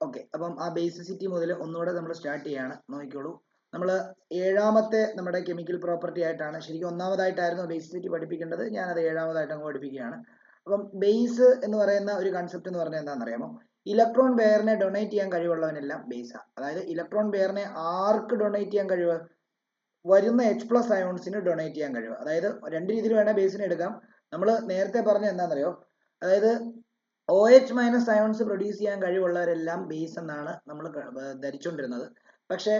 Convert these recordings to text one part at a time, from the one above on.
Okay, അപ്പം ആ basicity മുതൽ ഒന്നുകൂടെ നമ്മൾ സ്റ്റാർട്ട് ചെയ്യാണ്. നോക്കിക്കോളൂ, നമ്മൾ ഏഴാമത്തെ നമ്മുടെ കെമിക്കൽ പ്രോപ്പർട്ടി ആയിട്ടാണ്, ശരിക്കും ഒന്നാമതായിട്ടായിരുന്നു ബേസിസിറ്റി പഠിപ്പിക്കേണ്ടത്, ഞാനത് ഏഴാമതായിട്ട് അങ്ങ് പഠിപ്പിക്കുകയാണ്. അപ്പം ബേസ് എന്ന് പറയുന്ന ഒരു കൺസെപ്റ്റ് എന്ന് പറഞ്ഞാൽ എന്താണെന്ന് അറിയാമോ? ഇലക്ട്രോൺ പെയറിനെ ഡൊണേറ്റ് ചെയ്യാൻ കഴിവുള്ളവനെല്ലാം ബേസാണ്. അതായത് ഇലക്ട്രോൺ പെയറിനെ ആർക്ക് ഡൊണേറ്റ് ചെയ്യാൻ കഴിവ്? വരുന്ന H+ അയോൺസിന് ഡൊണേറ്റ് ചെയ്യാൻ കഴിവ്. അതായത് രണ്ട് രീതിയിൽ വേണേൽ ബേസിനെ എടുക്കാം. നമ്മൾ നേരത്തെ പറഞ്ഞ എന്താണെന്നറിയോ? അതായത് OH- അയോൺസ് പ്രൊഡ്യൂസ് ചെയ്യാൻ കഴിവുള്ളവരെല്ലാം ബേസ് എന്നാണ് നമ്മൾ ധരിച്ചുകൊണ്ടിരുന്നത്. പക്ഷേ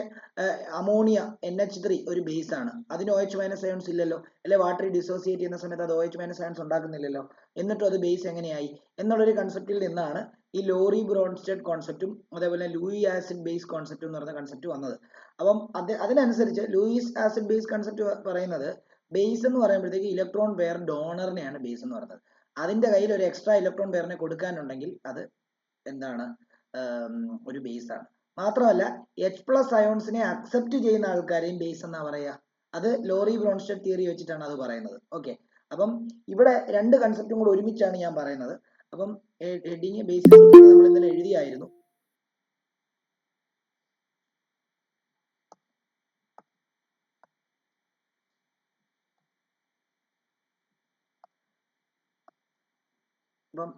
അമോണിയ NH3 ഒരു ബേസ് ആണ്, അതിന് OH- അയോൺസ് ഇല്ലല്ലോ, അല്ലെ? വാട്ടർ ഡിസോസിയേറ്റ് ചെയ്യുന്ന സമയത്ത് അത് OH- അയോൺസ് ഉണ്ടാക്കുന്നില്ലല്ലോ, എന്നിട്ടും അത് ബേസ് എങ്ങനെയായി എന്നുള്ളൊരു കൺസെപ്റ്റിൽ നിന്നാണ് ഈ ലോറി ബ്രോൺസ്റ്റഡ് കോൺസെപ്റ്റും അതേപോലെ ലൂയി ആസിഡ് ബേസ് കോൺസെപ്റ്റും എന്ന് പറയുന്ന കൺസെപ്റ്റ് വന്നത്. അപ്പം അതിനനുസരിച്ച് ലൂയിസ് ആസിഡ് ബേസ് കൺസെപ്റ്റ് പറയുന്നത് ബേസ് എന്ന് പറയുമ്പോഴത്തേക്ക് ഇലക്ട്രോൺ പെയർ ഡോണറിനെയാണ് ബേസ് എന്ന് പറയുന്നത്. അതിന്റെ കയ്യിൽ ഒരു എക്സ്ട്രാ ഇലക്ട്രോൺ പെയറിനെ കൊടുക്കാനുണ്ടെങ്കിൽ അത് എന്താണ്? ഒരു ബേസ് ആണ്. മാത്രമല്ല H+ അയോൺസിനെ അക്സെപ്റ്റ് ചെയ്യുന്ന ആൾക്കാരെയും ബേസ് എന്നാ പറയുക. അത് ലോറി ബ്രോൺസ്റ്റഡ് തിയറി വെച്ചിട്ടാണ് അത് പറയുന്നത്. ഓക്കെ, അപ്പം ഇവിടെ രണ്ട് കൺസെപ്റ്റും കൂടെ ഒരുമിച്ചാണ് ഞാൻ പറയുന്നത്. അപ്പം ഹെഡിങ് ബേസിസിറ്റി നമ്മൾ ഇന്നലെ എഴുതിയായിരുന്നു. അപ്പം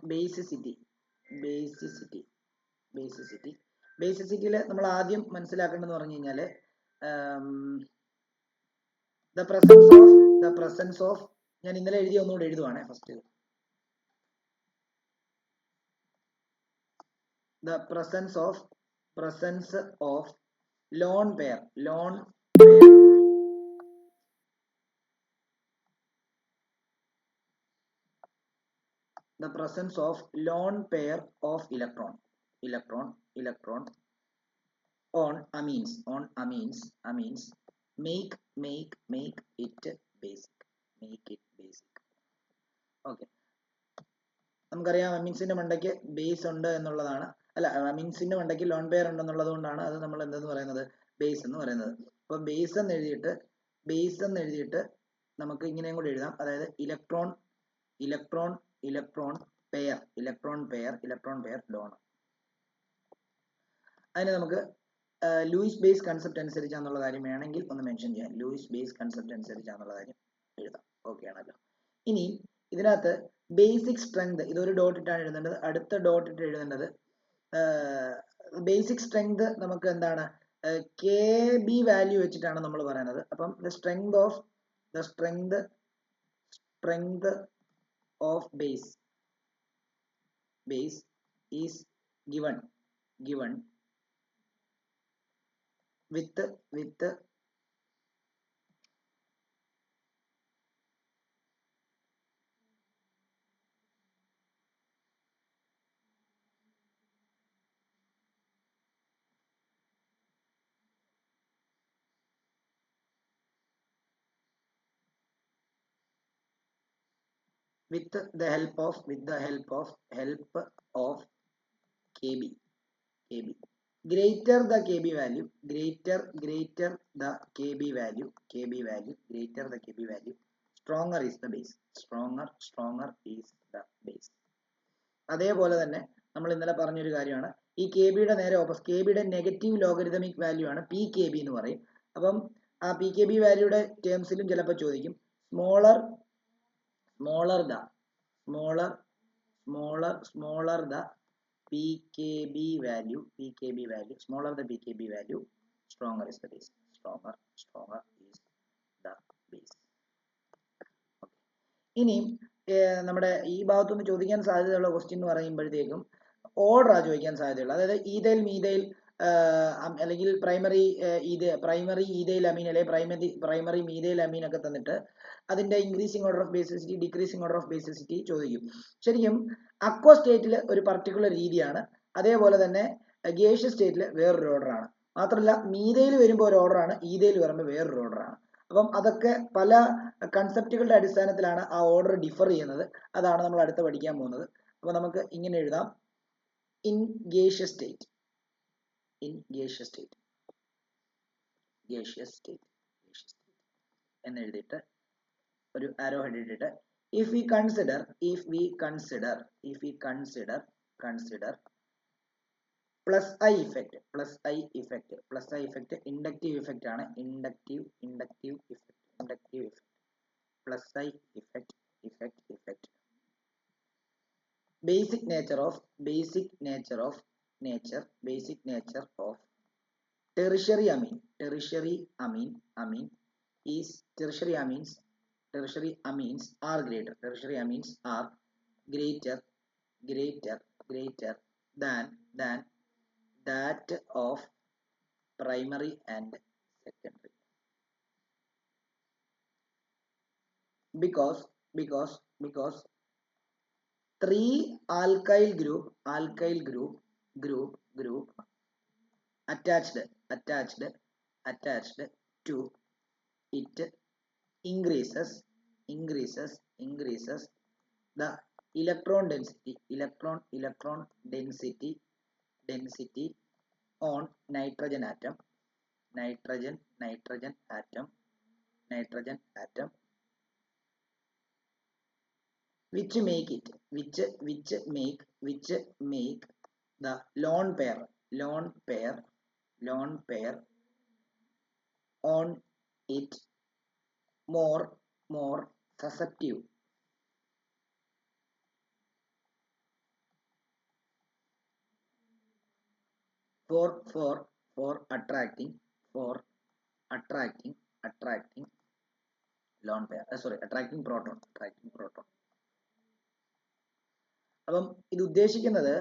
ബേസിസിറ്റിയിൽ നമ്മൾ ആദ്യം മനസ്സിലാക്കേണ്ടതെന്ന് പറഞ്ഞു കഴിഞ്ഞാൽ ദ പ്രസൻസ് ഓഫ് ഞാൻ ഇന്നലെ എഴുതിയ ഒന്നുകൂടെ എഴുതുവാണേ. First the presence of lone pair the presence of lone pair of electron on amines make it basic. Okay, നമുക്കറിയാം അമീൻസിന്റെ മണ്ടയ്ക്ക് ബേസ് ഉണ്ട് എന്നുള്ളതാണ്. അല്ല, അമീൻസിന്റെ മണ്ടയ്ക്ക് ലോൺ പെയർ ഉണ്ടെന്നുള്ളത് കൊണ്ടാണ് അത് നമ്മൾ എന്തെന്ന് പറയുന്നത്? ബേസ് എന്ന് പറയുന്നത്. അപ്പൊ ബേസ് എന്ന് എഴുതിയിട്ട് നമുക്ക് ഇങ്ങനെയും കൂടി എഴുതാം. അതായത് ഇലക്ട്രോൺ പെയർ ഡോണർ. അതിന് നമുക്ക് ലൂയിസ് ബേസ് കൺസെപ്റ്റ് അനുസരിച്ചാന്നുള്ള കാര്യം വേണമെങ്കിൽ ഒന്ന് മെൻഷൻ ചെയ്യാം. ലൂയിസ് ബേസ് കൺസെപ്റ്റ് അനുസരിച്ചാന്നുള്ള കാര്യം എഴുതാം. ഓക്കെ ആണല്ലോ. ഇനി ഇതിനകത്ത് ബേസിക് സ്ട്രെങ്ത്, ഇതൊരു ഡോട്ട് ഇട്ടാണ് എഴുതേണ്ടത്. അടുത്ത ഡോട്ട് ഇട്ട് എഴുതേണ്ടത് ബേസിക് സ്ട്രെങ്ത് നമുക്ക് എന്താണ്? KB വാല്യൂ വെച്ചിട്ടാണ് നമ്മൾ പറയുന്നത്. അപ്പം the strength of base is given with the help of KB. Greater the KB value, stronger is the base. അതേപോലെ തന്നെ നമ്മൾ ഇന്നലെ പറഞ്ഞൊരു കാര്യമാണ്, ഈ KBയുടെ നേരെ ഓപ്പോസിറ്റ്, KBയുടെ നെഗറ്റീവ് ലോഗരിതമിക് വാല്യൂ ആണ് PKB എന്ന് പറയും. അപ്പം ആ PKB വാല്യൂയുടെ ടേംസിലും ചിലപ്പോൾ ചോദിക്കും. smaller the PKB value, smaller the PKB value, stronger is the base. Stronger is the base. Okay. ഇനി നമ്മുടെ ഈ ഭാഗത്തുനിന്ന് ചോദിക്കാൻ സാധ്യതയുള്ള ക്വസ്റ്റ്യൻ എന്ന് പറയുമ്പോഴത്തേക്കും ഓർഡർ ആ ചോദിക്കാൻ സാധ്യതയുള്ളൂ. അതായത് ഈതൈൽ മീതൈൽ അല്ലെങ്കിൽ പ്രൈമറി ഈതൈൽ അമീൻ അല്ലെങ്കിൽ പ്രൈമറി മീതൈൽ അമീൻ ഒക്കെ തന്നിട്ട് അതിന്റെ increasing order of basicity, decreasing order of basicity ചോദിക്കും. ശരിക്കും അക്വ സ്റ്റേറ്റിൽ ഒരു പർട്ടിക്കുലർ രീതിയാണ്, അതേപോലെ തന്നെ ഗേഷ്യസ് സ്റ്റേറ്റിൽ വേറൊരു ഓർഡറാണ്. മാത്രമല്ല മീതയിൽ വരുമ്പോൾ ഒരു ഓർഡറാണ്, ഈതയിൽ വരുമ്പോൾ വേറൊരു ഓർഡറാണ്. അപ്പം അതൊക്കെ പല കൺസെപ്റ്റുകളുടെ അടിസ്ഥാനത്തിലാണ് ആ ഓർഡർ ഡിഫർ ചെയ്യുന്നത്. അതാണ് നമ്മൾ അടുത്ത് പഠിക്കാൻ പോകുന്നത്. അപ്പോൾ നമുക്ക് ഇങ്ങനെ എഴുതാം: ഇൻ ഗേഷ്യസ് സ്റ്റേറ്റ് എന്ന് എഴുതിയിട്ട് ഒരു ആരോ ഹെഡ് ഇട്ടിട്ട് if we consider plus I effect inductive effect ആണ്. Inductive effect plus I effect basic nature of tertiary amines are greater than that of primary and secondary because 3 alkyl group attached to it increases the electron density on nitrogen atom which make the lone pair on it more susceptible for attracting lone pair attracting proton അപ്പം ഇത് ഉദ്ദേശിക്കുന്നത്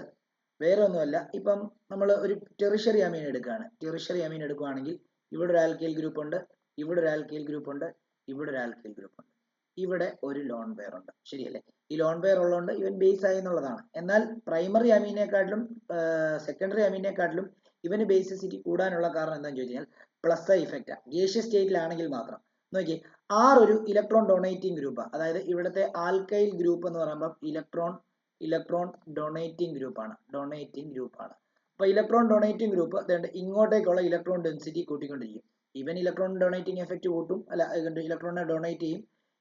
വേറെ ഒന്നുമല്ല. ഇപ്പം നമ്മൾ ഒരു tertiary അമീൻ എടുക്കുകയാണെങ്കിൽ ഇവിടെ ഒരു ആൽക്കൈൽ ഗ്രൂപ്പ് ഉണ്ട്, ഇവിടെ ഒരു ആൽക്കൈൽ ഗ്രൂപ്പ് ഉണ്ട്, ഇവിടെ ഒരു ആൽക്കൈൽ ഗ്രൂപ്പ് ഉണ്ട്, ഇവിടെ ഒരു ലോൺ പെയർ ഉണ്ട്. ശരിയല്ലേ? ഈ ലോൺ പെയർ ഉള്ളതുകൊണ്ട് ഇവൻ ബേസ് ആയി എന്നുള്ളതാണ്. എന്നാൽ പ്രൈമറി അമീനെക്കാട്ടിലും സെക്കൻഡറി അമീനെക്കാട്ടിലും ഇവന് ബേസിസിറ്റി കൂടാനുള്ള കാരണം എന്താണെന്ന് ചോദിച്ചു കഴിഞ്ഞാൽ പ്ലസ് ഐ ഇഫക്റ്റ് ഗേഷ്യസ് സ്റ്റേറ്റിലാണെങ്കിൽ മാത്രം. നോക്കി, ഒരു ഇലക്ട്രോൺ ഡൊണേറ്റിംഗ് ഗ്രൂപ്പ്, അതായത് ഇവിടുത്തെ ആൽക്കൈൽ ഗ്രൂപ്പ് എന്ന് പറയുമ്പോൾ ഇലക്ട്രോൺ ഡൊണേറ്റിംഗ് ഗ്രൂപ്പാണ്. അപ്പൊ ഇലക്ട്രോൺ ഡൊണേറ്റിംഗ് ഗ്രൂപ്പ് ഇങ്ങോട്ടേക്കുള്ള ഇലക്ട്രോൺ ഡെൻസിറ്റി കൂട്ടിക്കൊണ്ടിരിക്കും. ഇവൻ ഇലക്ട്രോൺ ഡൊണേറ്റിംഗ് എഫക്റ്റ് കൂട്ടും, ഇലക്ട്രോണിനെ ഡൊണേറ്റ് ചെയ്യും,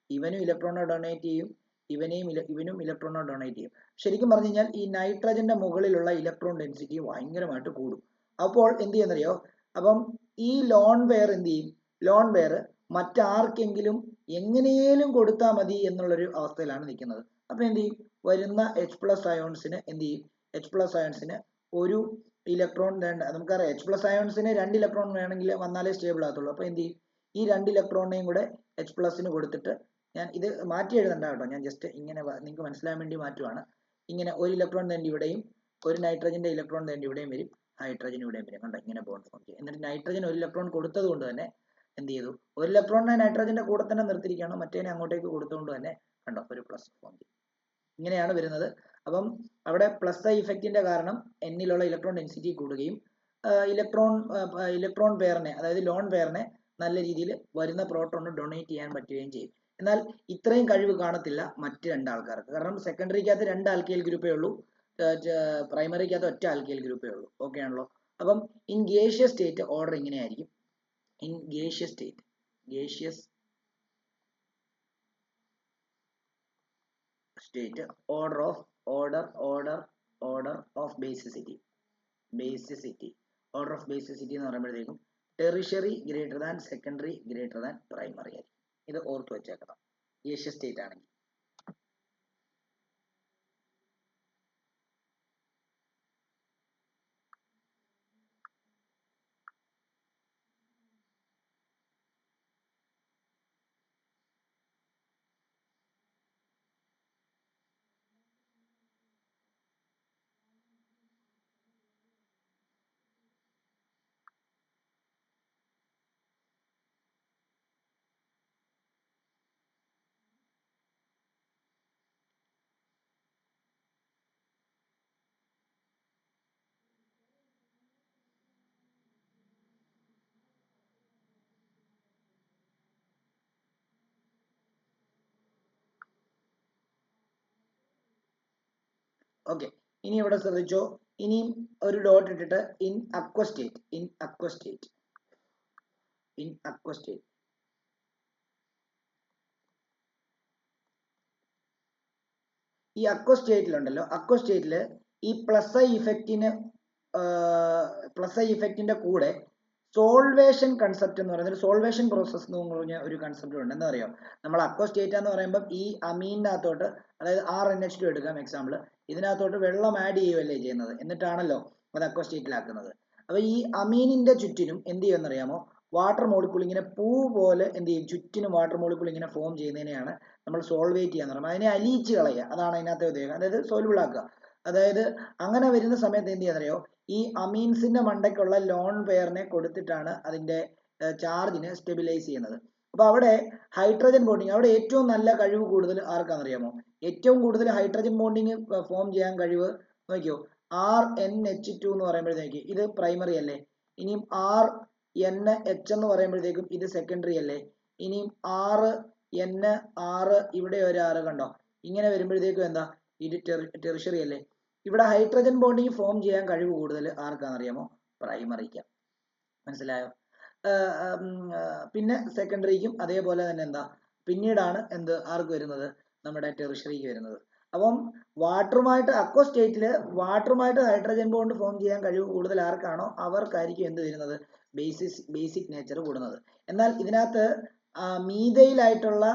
ഇവനും ഇലക്ട്രോണെ ഡൊണേറ്റ് ചെയ്യും, ഇവനും ഇലക്ട്രോണെ ഡൊണേറ്റ് ചെയ്യും. ശരിക്കും പറഞ്ഞു കഴിഞ്ഞാൽ ഈ നൈട്രജന്റെ മുകളിലുള്ള ഇലക്ട്രോൺ ഡെൻസിറ്റി ഭയങ്കരമായിട്ട് കൂടും. അപ്പോൾ എന്ത് ചെയ്യുന്നറിയോ? അപ്പം ഈ ലോൺ പെയർ എന്ത് ചെയ്യും? ലോൺ പെയർ മറ്റാർക്കെങ്കിലും എങ്ങനെയും കൊടുത്താൽ മതി എന്നുള്ളൊരു അവസ്ഥയിലാണ് നിൽക്കുന്നത്. അപ്പൊ എന്ത് ചെയ്യും? വരുന്ന H+ അയോൺസിന് എന്ത് ചെയ്യും? H+ അയോൺസിന് ഒരു ഇലക്ട്രോൺ വേണ്ട. നമുക്കറിയാം H+ അയോൺസിന് 2 ഇലക്ട്രോൺ വേണമെങ്കിൽ വന്നാലേ സ്റ്റേബിൾ ആകത്തുള്ളൂ. അപ്പൊ എന്ത് ചെയ്യും? ഈ 2 ഇലക്ട്രോണിനെയും കൂടെ H+ന് കൊടുത്തിട്ട്, ഞാൻ ഇത് മാറ്റി എഴുതണ്ട കേട്ടോ, ഞാൻ ജസ്റ്റ് ഇങ്ങനെ നിങ്ങൾക്ക് മനസ്സിലാൻ വേണ്ടി മാറ്റുവാണ്. ഇങ്ങനെ ഒരു ഇലക്ട്രോൺ തന്നെ ഇവിടെയും, ഒരു നൈട്രജന്റെ ഇലക്ട്രോൺ തന്നെ ഇവിടെയും വരും, ഹൈഡ്രജൻ ഇവിടെയും വരും. കണ്ടോ? ഇങ്ങനെ ബോണ്ട് ഫോം ചെയ്യും. എന്നിട്ട് നൈട്രജൻ ഒരു ഇലക്ട്രോൺ കൊടുത്തത് കൊണ്ട് തന്നെ എന്ത് ചെയ്തു? ഒരു ഇലക്ട്രോണിനെ നൈട്രജന്റെ കൂടെ തന്നെ നിർത്തിയിരിക്കുകയാണ്, മറ്റേനെ അങ്ങോട്ടേക്ക് കൊടുത്തുകൊണ്ട് തന്നെ കണ്ടോ ഒരു പ്ലസ് ഫോം ചെയ്യും. ഇങ്ങനെയാണ് വരുന്നത്. അപ്പം അവിടെ പ്ലസ് ഐ ഇഫക്റ്റിന്റെ കാരണം എന്നിലുള്ള ഇലക്ട്രോൺ ഡെൻസിറ്റി കൂടുകയും ഇലക്ട്രോൺ പെയറിനെ, അതായത് ലോൺ പെയറിനെ നല്ല രീതിയിൽ വരുന്ന പ്രോട്ടോണിന് ഡൊണേറ്റ് ചെയ്യാൻ പറ്റുകയും ചെയ്യും. എന്നാൽ ഇത്രയും കഴിവ് കാണത്തില്ല മറ്റ് 2 ആൾക്കാർക്ക്. കാരണം സെക്കൻഡറിക്കകത്ത് 2 ആൽക്കൈൽ ഗ്രൂപ്പേ ഉള്ളൂ, പ്രൈമറിക്കകത്ത് ഒറ്റ ആൽക്കൈൽ ഗ്രൂപ്പേ ഉള്ളൂ. ഓക്കെ ആണല്ലോ? അപ്പം ഇൻ ഗേഷ്യസ് സ്റ്റേറ്റ് ഓർഡർ ഇങ്ങനെയായിരിക്കും. In gaseous state order of basicity എന്ന് പറയുമ്പോഴത്തേക്കും tertiary greater than secondary greater than primary ആയിരിക്കും. ഇത് ഓർത്ത് വെച്ചേക്കണം ഗേഷ്യസ് സ്റ്റേറ്റ് ആണെങ്കിൽ. ഓക്കെ, ഇനി ഇവിടെ ശ്രദ്ധിച്ചോ. ഇനിയും ഒരു ഡോട്ട് ഇട്ടിട്ട് ഇൻ അക്വ സ്റ്റേറ്റ് ഈ അക്വ സ്റ്റേറ്റിലുണ്ടല്ലോ, അക്വ സ്റ്റേറ്റില് ഈ പ്ലസ് ഐ ഇഫക്റ്റിന് പ്ലസ് ഐ ഇഫക്റ്റിന്റെ കൂടെ സോൾവേഷൻ കൺസെപ്റ്റ് എന്ന് പറയുന്നത് സോൾവേഷൻ പ്രോസസ് എന്ന് പറഞ്ഞ ഒരു കൺസെപ്റ്റ് ഉണ്ട്. എന്താ അറിയോ, നമ്മൾ അക്വസ്റ്റേറ്റ എന്ന് പറയുമ്പോൾ ഈ അമീനിനകത്തോട്ട്, അതായത് RNH2 എടുക്കാം എക്സാമ്പിൾ, ഇതിനകത്തോട്ട് വെള്ളം ആഡ് ചെയ്യുകയല്ലേ ചെയ്യുന്നത്, എന്നിട്ടാണല്ലോ അത് അക്വസ്റ്റേറ്റിലാക്കുന്നത്. അപ്പൊ ഈ അമീനിന്റെ ചുറ്റിനും എന്ത് ചെയ്യുമെന്നറിയാമോ, വാട്ടർ മോളിക്കൂൾ ഇങ്ങനെ പൂ പോലെ എന്ത് ചെയ്യും, ചുറ്റിനും വാട്ടർ മോളിക്കൂൾ ഇങ്ങനെ ഫോം ചെയ്യുന്നതിനെയാണ് നമ്മൾ സോൾവേറ്റ് ചെയ്യാന്ന് പറയുന്നത്. അതിനെ അലിയിച്ച് കളയുക, അതാണ് അതിനകത്തെ ഉദ്ദേശം, അതായത് സോൾബിൾ ആക്കുക. അതായത് അങ്ങനെ വരുന്ന സമയത്ത് എന്ത് ചെയ്യാന്നറിയോ, ഈ അമീൻസിന്റെ മണ്ടയ്ക്കുള്ള ലോൺ പെയറിനെ കൊടുത്തിട്ടാണ് അതിന്റെ ചാർജിനെ സ്റ്റെബിലൈസ് ചെയ്യുന്നത്. അപ്പൊ അവിടെ ഹൈഡ്രജൻ ബോണ്ടിങ്, അവിടെ ഏറ്റവും നല്ല കഴിവ് കൂടുതൽ ആർക്കാണെന്നറിയാമോ, ഏറ്റവും കൂടുതൽ ഹൈഡ്രജൻ ബോണ്ടിങ് ഫോം ചെയ്യാൻ കഴിവ് നോക്കിയോ, RNH2 എന്ന് പറയുമ്പോഴത്തേക്ക് ഇത് പ്രൈമറി അല്ലേ, ഇനിയും RNH എന്ന് പറയുമ്പോഴത്തേക്കും ഇത് സെക്കൻഡറി അല്ലേ, ഇനിയും RNR ഇവിടെ ഒരു R കണ്ടോ, ഇങ്ങനെ വരുമ്പോഴത്തേക്കും എന്താ, ഇത് ടെറിഷറി അല്ലേ. ഇവിടെ ഹൈഡ്രജൻ ബോണ്ടിങ് ഫോം ചെയ്യാൻ കഴിവ് കൂടുതൽ ആർക്കാണെന്നറിയാമോ, പ്രൈമറിക്ക്. മനസ്സിലായോ? പിന്നെ സെക്കൻഡറിക്കും അതേപോലെ തന്നെ എന്താ, പിന്നീടാണ് എന്ത് ആർക്ക് വരുന്നത്, നമ്മുടെ ടെറിഷറിക്ക് വരുന്നത്. അപ്പം വാട്ടറുമായിട്ട് അക്വസ്റ്റേറ്റില് വാട്ടറുമായിട്ട് ഹൈഡ്രജൻ ബോണ്ട് ഫോം ചെയ്യാൻ കഴിവ് കൂടുതൽ ആർക്കാണോ അവർക്കായിരിക്കും എന്ത് വരുന്നത്, ബേസിക് നേച്ചർ കൂടുന്നത്. എന്നാൽ ഇതിനകത്ത് മീതയിലായിട്ടുള്ള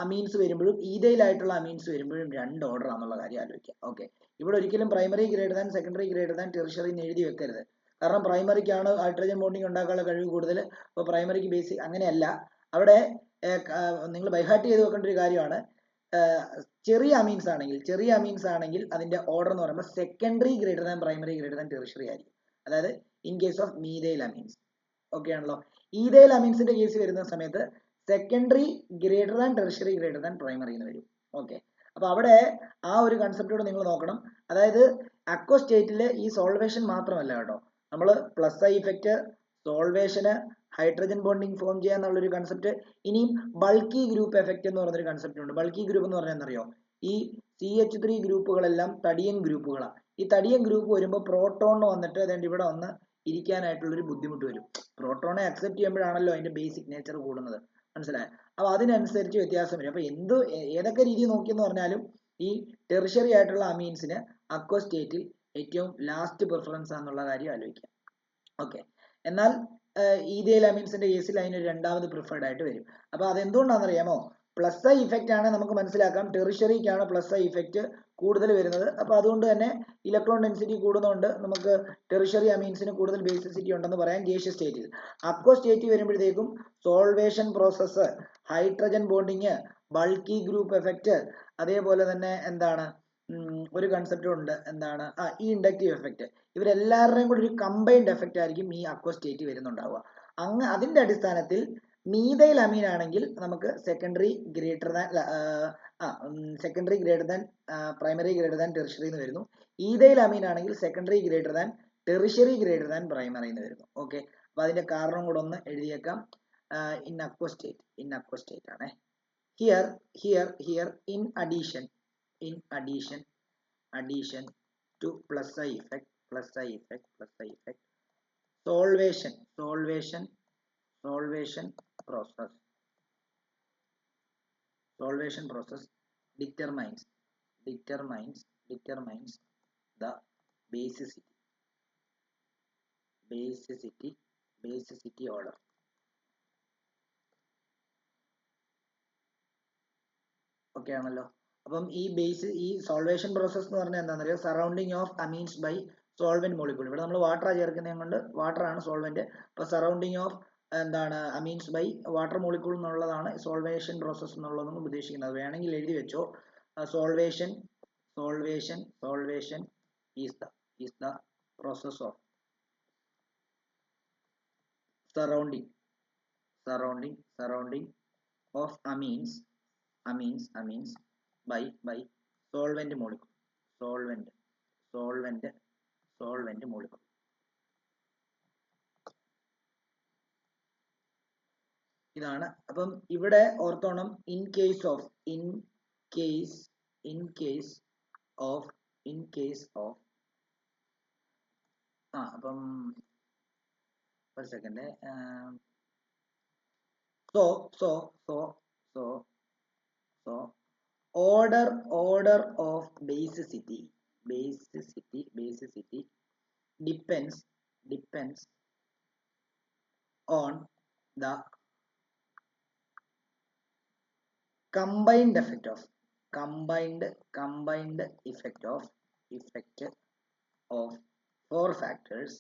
അമീൻസ് വരുമ്പോഴും ഈതയിലായിട്ടുള്ള അമീൻസ് വരുമ്പോഴും രണ്ട് ഓർഡർ ആണെന്നുള്ള കാര്യം ആലോചിക്കുക. ഓക്കെ, ഇവിടെ ഒരിക്കലും primary greater than secondary greater than tertiary എന്ന് എഴുതി വെക്കരുത്. കാരണം പ്രൈമറിക്കാണ് ഹൈഡ്രജൻ ബോണ്ടിങ് ഉണ്ടാക്കാനുള്ള കഴിവ് കൂടുതൽ, അപ്പോൾ പ്രൈമറിക്ക് ബേസിക് അങ്ങനെയല്ല. അവിടെ നിങ്ങൾ ബൈഹാർട്ട് ചെയ്ത് വെക്കേണ്ട ഒരു കാര്യമാണ്, ചെറിയ അമീൻസ് ആണെങ്കിൽ അതിന്റെ ഓർഡർ എന്ന് പറയുമ്പോൾ secondary greater than primary greater than tertiary ആയിരിക്കും. അതായത് in case of methyl amines. Okay ആണല്ലോ. ഈതൈൽ അമീൻസിന്റെ കേസ് വരുന്ന സമയത്ത് secondary greater than tertiary greater than primary എന്ന് വരും. ഓക്കെ, അപ്പൊ അവിടെ ആ ഒരു കൺസെപ്റ്റോട് നിങ്ങൾ നോക്കണം. അതായത് അക്വസ്റ്റേറ്റില് ഈ സോൾവേഷൻ മാത്രമല്ല കേട്ടോ, നമ്മൾ പ്ലസ് ഐ ഇഫക്റ്റ്, സോൾവേഷന്, ഹൈഡ്രജൻ ബോണ്ടിങ് ഫോം ചെയ്യാന്നുള്ളൊരു കൺസെപ്റ്റ്, ഇനിയും ബൾക്കി ഗ്രൂപ്പ് എഫക്റ്റ് എന്ന് പറയുന്നൊരു കൺസെപ്റ്റ് ഉണ്ട്. ബൾക്കി ഗ്രൂപ്പ് എന്ന് പറഞ്ഞാൽ എന്തറിയോ, ഈ CH3 ഗ്രൂപ്പുകളെല്ലാം തടിയൻ ഗ്രൂപ്പുകളാണ്. ഈ തടിയൻ ഗ്രൂപ്പ് വരുമ്പോൾ പ്രോട്ടോൺ വന്നിട്ട് അതുകൊണ്ട് ഇവിടെ വന്ന് ഇരിക്കാനായിട്ടുള്ളൊരു ബുദ്ധിമുട്ട് വരും. പ്രോട്ടോണെ അക്സെപ്റ്റ് ചെയ്യുമ്പോഴാണല്ലോ അതിന്റെ ബേസിക് നേച്ചർ കൂടുന്നത്. മനസ്സിലായോ? അപ്പൊ അതിനനുസരിച്ച് വ്യത്യാസം വരും. അപ്പൊ ഏതൊക്കെ രീതി നോക്കിയെന്ന് പറഞ്ഞാലും ഈ ടെറിഷറി ആയിട്ടുള്ള അമീൻസിന് അക്വസ്റ്റേറ്റിൽ ഏറ്റവും ലാസ്റ്റ് പ്രിഫറൻസ് ആണെന്നുള്ള കാര്യം ആലോചിക്കാം. ഓക്കെ, എന്നാൽ ഈതൈൽ അമീൻസിന്റെ കേസിൽ അതിനൊരു രണ്ടാമത് പ്രിഫേർഡ് ആയിട്ട് വരും. അപ്പൊ അതെന്തുകൊണ്ടാണെന്ന് അറിയാമോ, പ്ലസ് ഐ ഇഫക്റ്റ് ആണ് നമുക്ക് മനസ്സിലാക്കാം, ടെറിഷറിക്കാണ് പ്ലസ് ഐ ഇഫക്റ്റ് കൂടുതൽ വരുന്നത്. അപ്പൊ അതുകൊണ്ട് തന്നെ ഇലക്ട്രോൺ ഡെൻസിറ്റി കൂടുന്നതുകൊണ്ട് നമുക്ക് ടെറിഷറി അമീൻസിന് കൂടുതൽ ബേസിസിറ്റി ഉണ്ടെന്ന് പറയാം ഗേഷ്യസ് സ്റ്റേറ്റിൽ. അക്വ സ്റ്റേറ്റ് വരുമ്പോഴത്തേക്കും solvation process, hydrogen bonding, bulky group effect, അതേപോലെ തന്നെ എന്താണ് ഒരു കൺസെപ്റ്റ് ഉണ്ട്, എന്താണ് ഈ ഇൻഡക്റ്റീവ് എഫക്റ്റ്. ഇവരെല്ലാവരുടെയും കൂടി ഒരു കമ്പൈൻഡ് എഫക്റ്റ് ആയിരിക്കും ഈ അക്വ സ്റ്റേറ്റ് വരുന്നുണ്ടാവുക. അതിന്റെ അടിസ്ഥാനത്തിൽ മീതൈൽ അമീൻ ആണെങ്കിൽ നമുക്ക് secondary greater than primary greater than tertiary എന്ന് വരുന്നു. ഈതൈൽ അമീൻ ആണെങ്കിൽ secondary greater than tertiary greater than primary എന്ന് വരുന്നു. ഓക്കെ, അപ്പൊ അതിന്റെ കാരണം കൂടെ ഒന്ന് എഴുതിയേക്കാം. ഇൻ അക്വ സ്റ്റേറ്റ് ആണ്. Here in addition to plus I effect solvation process determines the basicity order. Okay ആണല്ലോ. അപ്പം ഈ സോൾവേഷൻ പ്രോസസ് എന്ന് പറഞ്ഞാൽ എന്താണെന്നറിയോ, surrounding of amines by solvent molecule. ഇവിടെ നമ്മൾ വാട്ടർ ചേർക്കുന്നത് കൊണ്ട് വാട്ടർ ആണ് സോൾവെന്റ്. അപ്പൊ സറൗണ്ടിങ് ഓഫ് എന്താണ് അമീൻസ് ബൈ വാട്ടർ മോളിക്യൂൾ എന്നുള്ളതാണ് സോൾവേഷൻ പ്രോസസ് എന്നുള്ളതും ഉദ്ദേശിക്കുന്നത്. വേണമെങ്കിൽ എഴുതി വെച്ചോ, solvation is the process of surrounding of amines by solvent molecule. ഇതാണ്. അപ്പം ഇവിടെ ഓർത്തോണം, ഇൻ കേസ് ഓഫ് അപ്പം ഒരു second. So order of basicity depends on the combined effect of effect of four factors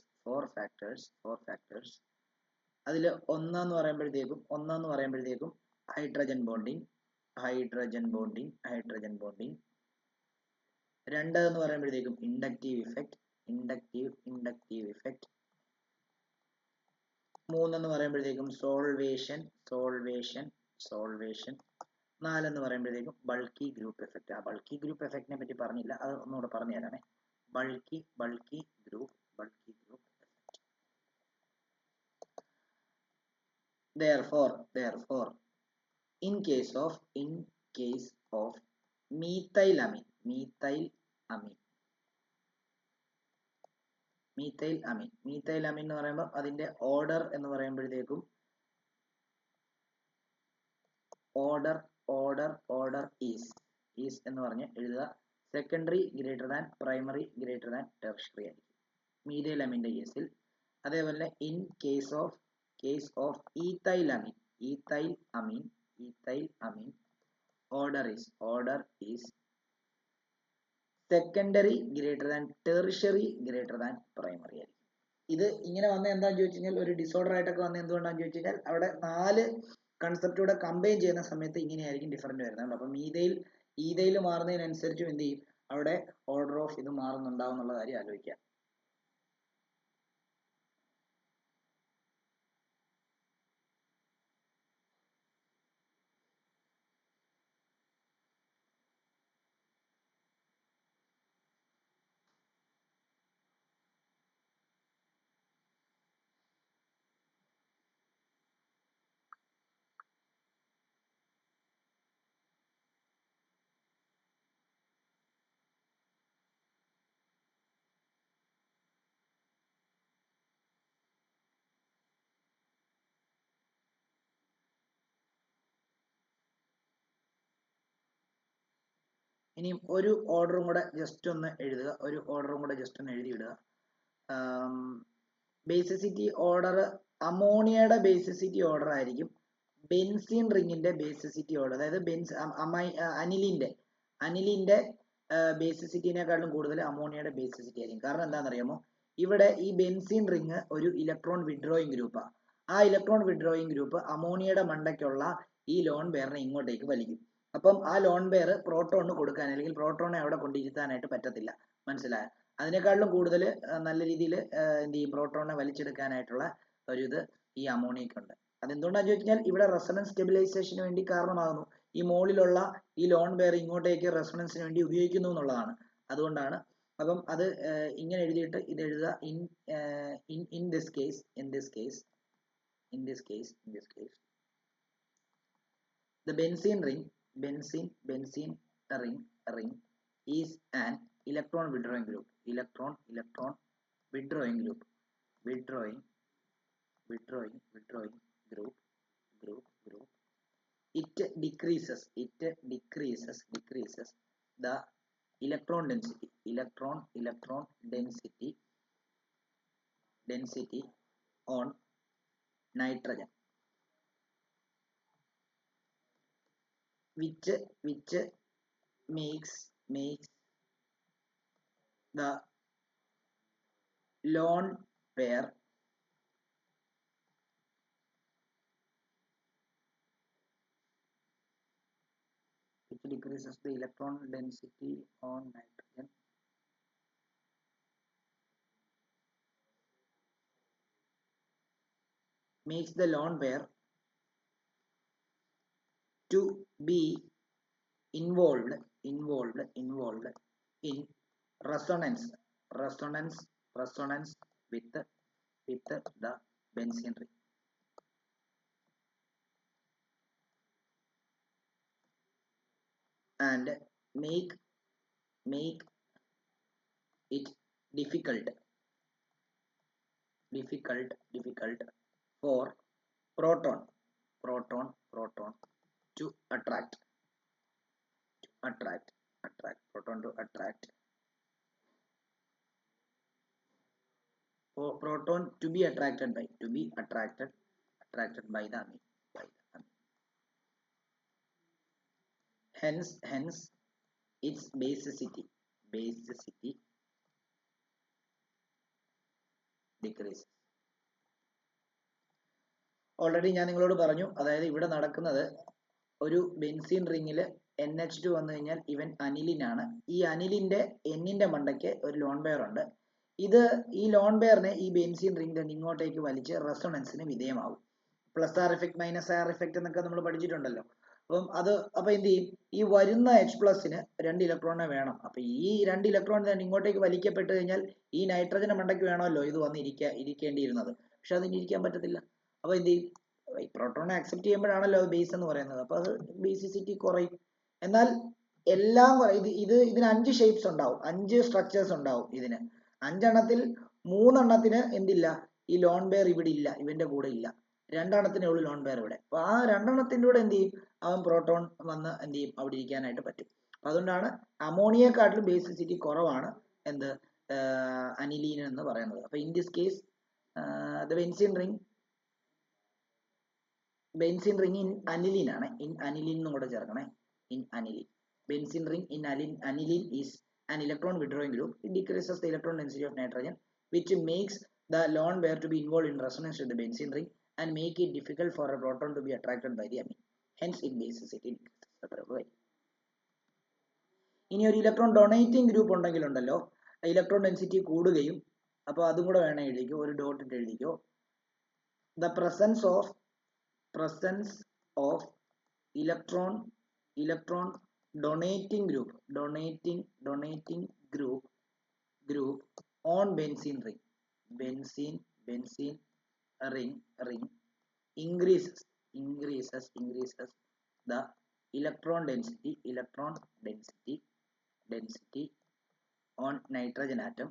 അതിൽ ഒന്നെന്ന് പറയുമ്പോഴത്തേക്കും ഹൈഡ്രജൻ ബോണ്ടിങ് രണ്ട് എന്ന് പറയുമ്പോഴത്തേക്കും ഇൻഡക്റ്റീവ് ഇഫക്റ്റ് മൂന്നെന്ന് പറയുമ്പോഴത്തേക്കും സോൾവേഷൻ നാലെന്ന് പറയുമ്പോഴത്തേക്കും ബൾക്കി ഗ്രൂപ്പ് എഫക്റ്റ്. ആ ബൾക്കി ഗ്രൂപ്പ് എഫക്റ്റിനെ പറ്റി പറഞ്ഞില്ല, അത് ഒന്നുകൂടെ പറഞ്ഞു തരാമേ. Bulky group therefore in case of methylamine എന്ന് പറയുമ്പോൾ അതിന്റെ ഓർഡർ എന്ന് പറയുമ്പോഴത്തേക്കും ഓർഡർ ഈസ് എന്ന് പറഞ്ഞ് എഴുതുക. Secondary greater than primary greater than tertiary ആയിരിക്കും മീഥൈലമിന്റെ കേസിൽ. അതേപോലെ in case of ethylamine order is secondary greater than tertiary greater than primary ആയിരിക്കും. ഇത് ഇങ്ങനെ വന്ന എന്താന്ന് ചോദിച്ചു കഴിഞ്ഞാൽ ഒരു ഡിസോർഡർ ആയിട്ടൊക്കെ വന്ന എന്തുകൊണ്ടാന്ന് ചോദിച്ചു കഴിഞ്ഞാൽ അവിടെ 4 കൺസെപ്റ്റൂടെ കമ്പൈൻ ചെയ്യുന്ന സമയത്ത് ഇങ്ങനെയായിരിക്കും ഡിഫറൻറ്റ് വരുന്നത്. അപ്പം ഈതയിൽ മാറുന്നതിനനുസരിച്ചും എന്ത് ചെയ്യും, അവിടെ ഓർഡർ ഓഫ് ഇത് മാറുന്നുണ്ടാവും എന്നുള്ള കാര്യം ആലോചിക്കുക. ഇനിയും ഒരു ഓർഡറും കൂടെ ജസ്റ്റ് ഒന്ന് എഴുതുക, എഴുതിയിടുക. ബേസിസിറ്റി ഓർഡർ അമോണിയയുടെ ബേസിസിറ്റി ഓർഡർ ആയിരിക്കും ബെൻസീൻ റിങ്ങിന്റെ ബേസിസിറ്റി ഓർഡർ. അതായത് അനിലിന്റെ ബേസിസിറ്റിനെക്കാളും കൂടുതൽ അമോണിയയുടെ ബേസിസിറ്റി ആയിരിക്കും. കാരണം എന്താണെന്നറിയാമോ, ഇവിടെ ഈ ബെൻസീൻ റിങ് ഒരു ഇലക്ട്രോൺ വിഡ്രോയിങ് ഗ്രൂപ്പാണ്. ആ ഇലക്ട്രോൺ വിഡ്രോയിങ് ഗ്രൂപ്പ് അമോണിയയുടെ മണ്ടയ്ക്കുള്ള ഈ ലോൺ പെയറിനെ ഇങ്ങോട്ടേക്ക് വലിക്കും. അപ്പം ആ ലോൺ പെയർ പ്രോട്ടോണിന് കൊടുക്കാൻ അല്ലെങ്കിൽ പ്രോട്ടോണെ അവിടെ കൊണ്ടിരുത്താനായിട്ട് പറ്റത്തില്ല. മനസ്സിലായോ? അതിനേക്കാളും കൂടുതൽ നല്ല രീതിയിൽ എന്ത് ചെയ്യും, പ്രോട്ടോണെ വലിച്ചെടുക്കാനായിട്ടുള്ള ഒരു ഇത് ഈ അമോണിയക്കുണ്ട്. അതെന്തുകൊണ്ടാന്ന് ചോദിച്ചു കഴിഞ്ഞാൽ ഇവിടെ റെസൊണൻസ് സ്റ്റെബിലൈസേഷന് വേണ്ടി കാരണമാകുന്നു. ഈ മോളിലുള്ള ഈ ലോൺ പെയർ ഇങ്ങോട്ടേക്ക് റെസൊണൻസിന് വേണ്ടി ഉപയോഗിക്കുന്നു എന്നുള്ളതാണ്. അതുകൊണ്ടാണ്. അപ്പം അത് ഇങ്ങനെ എഴുതിയിട്ട് ഇത് എഴുതുക. In this case the benzene ring is an electron withdrawing group. Withdrawing group. It decreases the electron density on nitrogen, which makes the lone pair decreases the electron density on nitrogen makes the lone pair to be involved in resonance with the benzene ring. And make it difficult for proton to attract proton to be attracted by the amine. Hence its basicity decreases. Already ഞാൻ നിങ്ങളോട് പറഞ്ഞു, അതായത് ഇവിടെ നടക്കുന്നത് ഒരു benzene റിങ്ങിൽ NH2 വന്നു കഴിഞ്ഞാൽ ഇവൻ അനിലിനാണ്. ഈ അനിലിന്റെ എന്നിന്റെ മണ്ടയ്ക്ക് ഒരു ലോൺ പെയർ ഉണ്ട്. ഈ ലോൺ പെയറിനെ ഈ ബെൻസീൻ റിംഗ് ഇങ്ങോട്ടേക്ക് വലിച്ച് റെസൊണൻസിന് വിധേയമാവും. Plus R effect minus R effect എന്നൊക്കെ നമ്മൾ പഠിച്ചിട്ടുണ്ടല്ലോ. അപ്പൊ എന്ത് ചെയ്യും, ഈ വരുന്ന H+ന് 2 ഇലക്ട്രോണിനെ വേണം. അപ്പൊ ഈ 2 ഇലക്ട്രോൺ ഇങ്ങോട്ടേക്ക് വലിക്കപ്പെട്ട് കഴിഞ്ഞാൽ ഈ നൈട്രജന്റെ മണ്ടയ്ക്ക് വേണമല്ലോ ഇത് വന്ന് ഇരിക്കേണ്ടിയിരുന്നത്. പക്ഷെ അതിന് ഇരിക്കാൻ പറ്റത്തില്ല. അപ്പൊ എന്ത് ചെയ്യും, ഈ പ്രോട്ടോണെ അക്സെപ്റ്റ് ചെയ്യുമ്പോഴാണല്ലോ ബേസ് എന്ന് പറയുന്നത്. അപ്പൊ അത് ബേസിസിറ്റി കുറയും. എന്നാൽ എല്ലാം ഇതിന് 5 ഷേപ്സ് ഉണ്ടാവും, 5 സ്ട്രക്ചേഴ്സ് ഉണ്ടാവും. ഇതിന് 5 എണ്ണത്തിൽ 3 എണ്ണത്തിന് എന്തില്ല, ഈ ലോൺ പെയർ ഇവിടെ ഇല്ല, ഇവന്റെ കൂടെ ഇല്ല. 2 എണ്ണത്തിനേ ഉള്ളൂ ലോൺ പെയർ ഇവിടെ. അപ്പൊ ആ 2 എണ്ണത്തിന്റെ കൂടെ എന്ത് ചെയ്യും, അവൻ പ്രോട്ടോൺ വന്ന് എന്ത് ചെയ്യും, അവിടെ ഇരിക്കാനായിട്ട് പറ്റും. അതുകൊണ്ടാണ് അമോണിയക്കാട്ടിലും ബേസിസിറ്റി കുറവാണ് എന്ത് അനിലീൻ എന്ന് പറയുന്നത്. അപ്പൊ in this case the benzene ring in aniline ആണ്. ഇൻ അനിലീൻ എന്നും കൂടെ ചേർക്കണേ, in aniline. Benzene ring in aniline is an electron withdrawing group. It decreases the electron density of nitrogen, which makes the lone pair to be involved in resonance with the benzene ring and make it difficult for a proton to be attracted by the amine. Hence its basicity decreases. ഇനി ഒരു electron donating group ഉണ്ടെങ്കിലുണ്ടല്ലോ, electron density കൂടുകയും, അപ്പോൾ അതും കൂടെ വേണേ എഴുതിക്കോ, ഒരു ഡോട്ട് ഇട്ട് എഴുതിക്കോ. The presence of electron donating group on benzene ring increases the electron density on nitrogen atom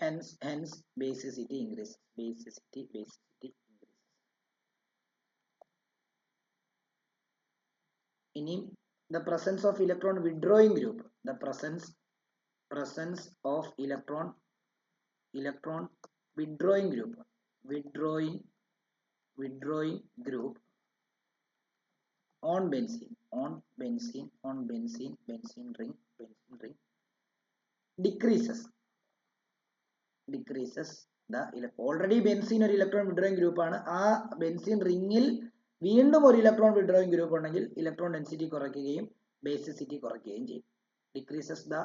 hence basicity increases. ഇനി the presence of electron withdrawing group, the presence of electron withdrawing group on benzene ring decreases the already benzene ഒരു electron withdrawing group ആണ്. ആ benzene റിങ്ങിൽ വീണ്ടും ഒരു electron withdrawing group ഉണ്ടെങ്കിൽ electron density കുറയ്ക്കുകയും basicity കുറയ്ക്കുകയും ചെയ്യും. decreases the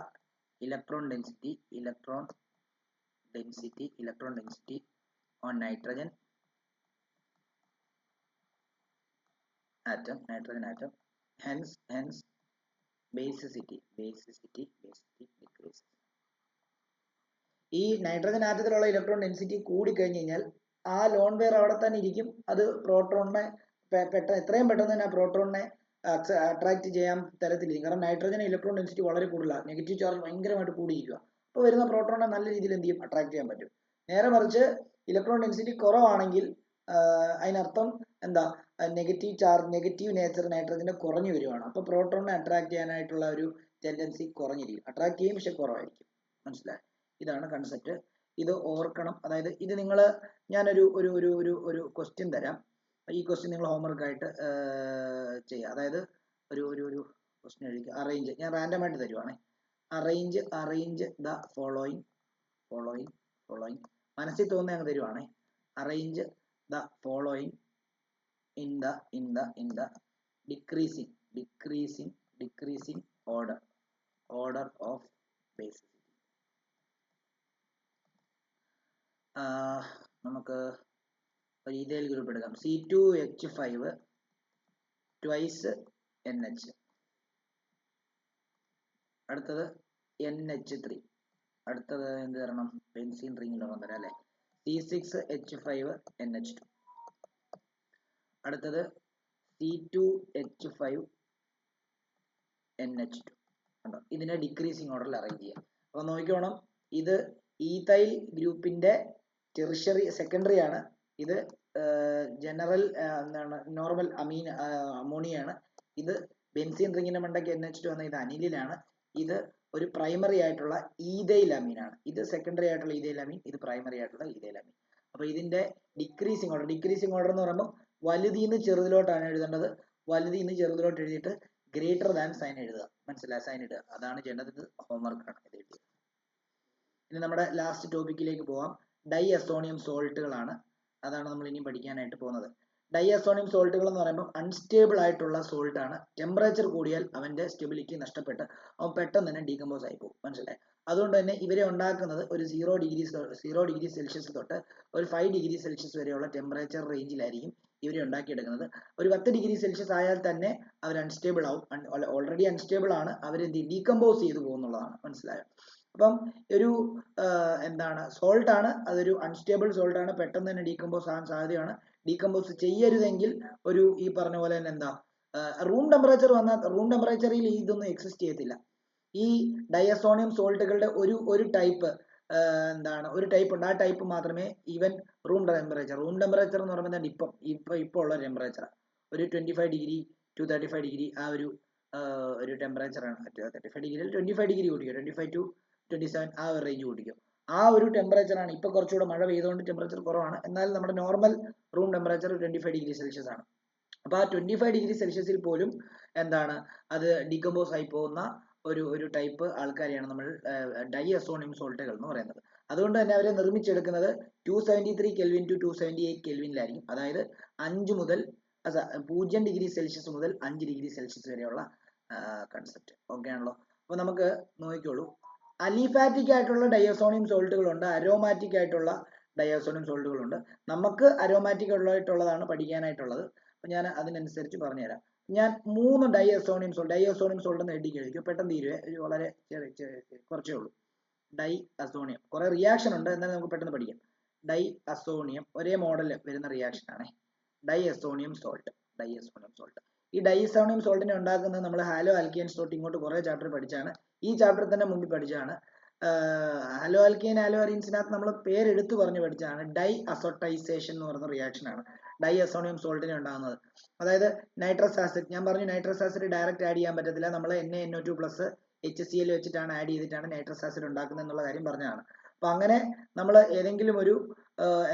electron density on nitrogen atom, hence basicity decreases. ഈ നൈട്രജൻ ആറ്റത്തിലുള്ള ഇലക്ട്രോൺ ഡെൻസിറ്റി കൂടി കഴിഞ്ഞ് കഴിഞ്ഞാൽ ആ ലോൺ പെയർ അവിടെ തന്നെ ഇരിക്കും. അത് പ്രോട്ടോണിനെ എത്രയും പെട്ടെന്ന് തന്നെ ആ പ്രോട്ടോണിനെ അട്രാക്ട് ചെയ്യാൻ തരത്തിലിരിക്കും. കാരണം നൈട്രജൻ ഇലക്ട്രോൺ ഡെൻസിറ്റി വളരെ കൂടുതലാണ്, നെഗറ്റീവ് ചാർജ് ഭയങ്കരമായിട്ട് കൂടിയിരിക്കുക. അപ്പോൾ വരുന്ന പ്രോട്ടോണിനെ നല്ല രീതിയിൽ എന്ത് ചെയ്യും, അട്രാക്ട് ചെയ്യാൻ പറ്റും. നേരെ മറിച്ച് ഇലക്ട്രോൺ ഡെൻസിറ്റി കുറവാണെങ്കിൽ അതിനർത്ഥം എന്താ, നെഗറ്റീവ് നേച്ചർ നൈട്രജന്റെ കുറഞ്ഞു വരുവാണ്. അപ്പോൾ പ്രോട്ടോണിനെ അട്രാക്ട് ചെയ്യാനായിട്ടുള്ള ഒരു ടെൻഡൻസി കുറഞ്ഞിരിക്കും. അട്രാക്ട് ചെയ്യും, പക്ഷെ കുറവായിരിക്കും. മനസ്സിലായി? ഇതാണ് കൺസെപ്റ്റ്. ഇത് ഓർക്കണം. അതായത് ഇത് ഞാനൊരു ക്വസ്റ്റ്യൻ തരാം. ഈ ക്വസ്റ്റ്യൻ നിങ്ങൾ ഹോംവർക്ക് ആയിട്ട് ചെയ്യുക. അതായത് ഒരു ക്വസ്റ്റ്യൻ എഴുതിക്കുക. അറേഞ്ച്, ഞാൻ റാൻഡം ആയിട്ട് തരുവാണേ. അറേഞ്ച് ദ ഫോളോയിങ് മനസ്സിൽ തോന്നുന്ന അങ്ങ് തരുവാണേ. Arrange the following in the decreasing order of basis. നമുക്ക് ഒരു ഈഥൈൽ ഗ്രൂപ്പ് എടുക്കാം. C2H5 twice NH, അടുത്തത് NH3, അടുത്തത് എന്ത് തരണം, ബെൻസീൻ റിംഗിലൊന്നും തരാം അല്ലേ. C6H5 NH2, അടുത്തത് C2H5 NH2. കണ്ടോ, ഇതിനെ ഡിക്രീസിങ് ഓർഡറിൽ അറേഞ്ച് ചെയ്യാം. അപ്പൊ നോക്കിക്കോണം, ഇത് ഈഥൈൽ ഗ്രൂപ്പിന്റെ സെക്കൻഡറി ആണ്. ഇത് ജനറൽ നോർമൽ അമോണിയാണ്. ഇത് ബെൻസീൻ റിങ്ങിന്റെ മണ്ടയ്ക്ക് NH2 വന്ന ഇത് അനിലിലാണ്. ഇത് ഒരു പ്രൈമറി ആയിട്ടുള്ള ഈഥൈൽ അമീൻ ആണ്. ഇത് സെക്കൻഡറി ആയിട്ടുള്ള ഈഥൈൽ അമീൻ, ഇത് പ്രൈമറി ആയിട്ടുള്ള ഈഥൈൽ അമീൻ. അപ്പൊ ഇതിന്റെ ഡിക്രീസിങ് ഓർഡർ എന്ന് പറയുമ്പോൾ വലുതീന്ന് ചെറുതിലോട്ടാണ് എഴുതേണ്ടത്. വലുതീന്ന് ചെറുതിലോട്ട് എഴുതിയിട്ട് ഗ്രേറ്റർ ദാൻ സൈൻ എഴുതുക. മനസ്സിലായ? സൈൻ ഇടുക. അതാണ് ചെയ്യേണ്ടത്. ഇത് ഹോംവർക്ക് ആണ്. ഇത് എഴുതിയത്. ഇനി നമ്മുടെ ലാസ്റ്റ് ടോപ്പിക്കിലേക്ക് പോവാം. ഡൈ അസോണിയം സോൾട്ടുകളാണ്. അതാണ് നമ്മൾ ഇനി പഠിക്കാനായിട്ട് പോകുന്നത്. ഡൈ അസോണിയം സോൾട്ടുകൾ എന്ന് പറയുമ്പോൾ അൺസ്റ്റേബിൾ ആയിട്ടുള്ള സോൾട്ട് ആണ്. ടെമ്പറേച്ചർ കൂടിയാൽ അവന്റെ സ്റ്റെബിലിറ്റി നഷ്ടപ്പെട്ട് അവൻ പെട്ടെന്ന് തന്നെ ഡീകമ്പോസ് ആയി പോകും. മനസ്സിലായി? അതുകൊണ്ട് തന്നെ ഇവരെ ഉണ്ടാക്കുന്നത് ഒരു 0°C തൊട്ട് ഒരു 5°C വരെയുള്ള ടെമ്പറേച്ചർ റേഞ്ചിലായിരിക്കും ഇവരെ ഉണ്ടാക്കിയെടുക്കുന്നത്. ഒരു 10°C ആയാൽ തന്നെ അവർ അൺസ്റ്റേബിൾ ആവും. ഓൾറെഡി അൺസ്റ്റേബിൾ ആണ്. അവർ ഡീകമ്പോസ് ചെയ്തു പോകുന്നുള്ളതാണ്. മനസ്സിലായോ? അപ്പം ഒരു എന്താണ് സോൾട്ട് ആണ്. അതൊരു അൺസ്റ്റേബിൾ സോൾട്ട് ആണ്. പെട്ടെന്ന് തന്നെ ഡീകമ്പോസ് ആകാൻ സാധ്യതയാണ്. ഡീകമ്പോസ് ചെയ്യരുതെങ്കിൽ ഒരു ഈ പറഞ്ഞ പോലെ തന്നെ എന്താ റൂം ടെമ്പറേച്ചറിൽ ഇതൊന്നും എക്സിസ്റ്റ് ചെയ്യത്തില്ല. ഈ ഡയസോണിയം സോൾട്ടുകളുടെ ഒരു ടൈപ്പ് എന്താണ് ഒരു ടൈപ്പ് ഉണ്ട്. ആ ടൈപ്പ് മാത്രമേ ഈവൻ റൂം ടെമ്പറേച്ചർ എന്ന് പറയുമ്പോൾ ഇപ്പോൾ ഉള്ള ടെമ്പറേച്ചർ ഒരു 25° to 35° ആ ഒരു ടെമ്പറേച്ചർ ആണ്. 35°യിൽ 25° കൂട്ടിക്കോ, 25 to 27 ആ ഒരു റേഞ്ച് കൂട്ടിക്കോ. ആ ഒരു ടെമ്പറേച്ചർ ആണ്. ഇപ്പൊ കുറച്ചുകൂടെ മഴ പെയ്തുകൊണ്ട് ടെമ്പറേച്ചർ കുറവാണ്. എന്നാൽ നമ്മുടെ നോർമൽ റൂം ടെമ്പറേച്ചർ 25°C ആണ്. അപ്പൊ ആ 25°C പോലും എന്താണ് അത് ഡീകമ്പോസ് ആയി പോകുന്ന ഒരു ടൈപ്പ് ആൾക്കാരെയാണ് നമ്മൾ ഡൈഅസോണിയം സോൾട്ടുകൾ എന്ന് പറയുന്നത്. അതുകൊണ്ട് തന്നെ അവരെ നിർമ്മിച്ചെടുക്കുന്നത് 273 കെൽവിൻ ടു 278 കെൽവിനിലായിരിക്കും. അതായത് 0°C മുതൽ 5°C വരെയുള്ള കൺസെപ്റ്റ്. ഓക്കെ ആണല്ലോ? അപ്പൊ നമുക്ക് നോക്കിക്കോളൂ. അലിഫാറ്റിക് ആയിട്ടുള്ള ഡയസോണിയം സോൾട്ടുകളുണ്ട്, അരോമാറ്റിക് ആയിട്ടുള്ള ഡയസോണിയം സോൾട്ടുകളുണ്ട്. നമുക്ക് അരോമാറ്റിക് ആയിട്ടുള്ളതാണ് പഠിക്കാനായിട്ടുള്ളത്. അപ്പൊ ഞാൻ അതിനനുസരിച്ച് പറഞ്ഞുതരാം. ഞാൻ 3 ഡയസോണിയം സോൾട്ട് എന്ന് എഴുതി കഴിക്കും. പെട്ടെന്ന് തീരുവേ. വളരെ കുറച്ചേ ഉള്ളൂ. ഡൈ അസോണിയം കുറെ റിയാക്ഷൻ ഉണ്ട്, എന്നാലും നമുക്ക് പെട്ടെന്ന് പഠിക്കാം. ഡൈ അസോണിയം ഒരേ മോഡലിൽ വരുന്ന റിയാക്ഷൻ ആണ്. Diazonium salt. ഈ ഡൈ അസോണിയം സോൾട്ടിനെ ഉണ്ടാക്കുന്നത് നമ്മൾ ഹാലോ ആൽക്കൈൻസ് തൊട്ട് ഇങ്ങോട്ട് കുറെ ചാപ്റ്റർ പഠിച്ചാണ്. ഈ ചാപ്റ്റർ തന്നെ മുമ്പിൽ പഠിച്ചാണ്. ഹാലോ ആൽക്കൈൻ ഹാലോ അരീൻസിനകത്ത് നമ്മൾ പേരെടുത്ത് പറഞ്ഞ് പഠിച്ചാണ്. ഡൈ അസോട്ടൈസേഷൻ എന്ന് പറയുന്ന റിയാക്ഷൻ ആണ് ഡൈ അസോണിയം സോൾട്ടിനെ ഉണ്ടാകുന്നത്. അതായത് നൈട്രസ് ആസിഡ്, ഞാൻ പറഞ്ഞു നൈട്രസ് ആസിഡ് ഡയറക്റ്റ് ആഡ് ചെയ്യാൻ പറ്റത്തില്ല. നമ്മൾ NaNO2+ HCl വെച്ചിട്ടാണ് ആഡ് ചെയ്തിട്ടാണ് നൈട്രസ് ആസിഡ് ഉണ്ടാക്കുന്നത് എന്നുള്ള കാര്യം പറഞ്ഞതാണ്. അപ്പൊ അങ്ങനെ നമ്മൾ ഏതെങ്കിലും ഒരു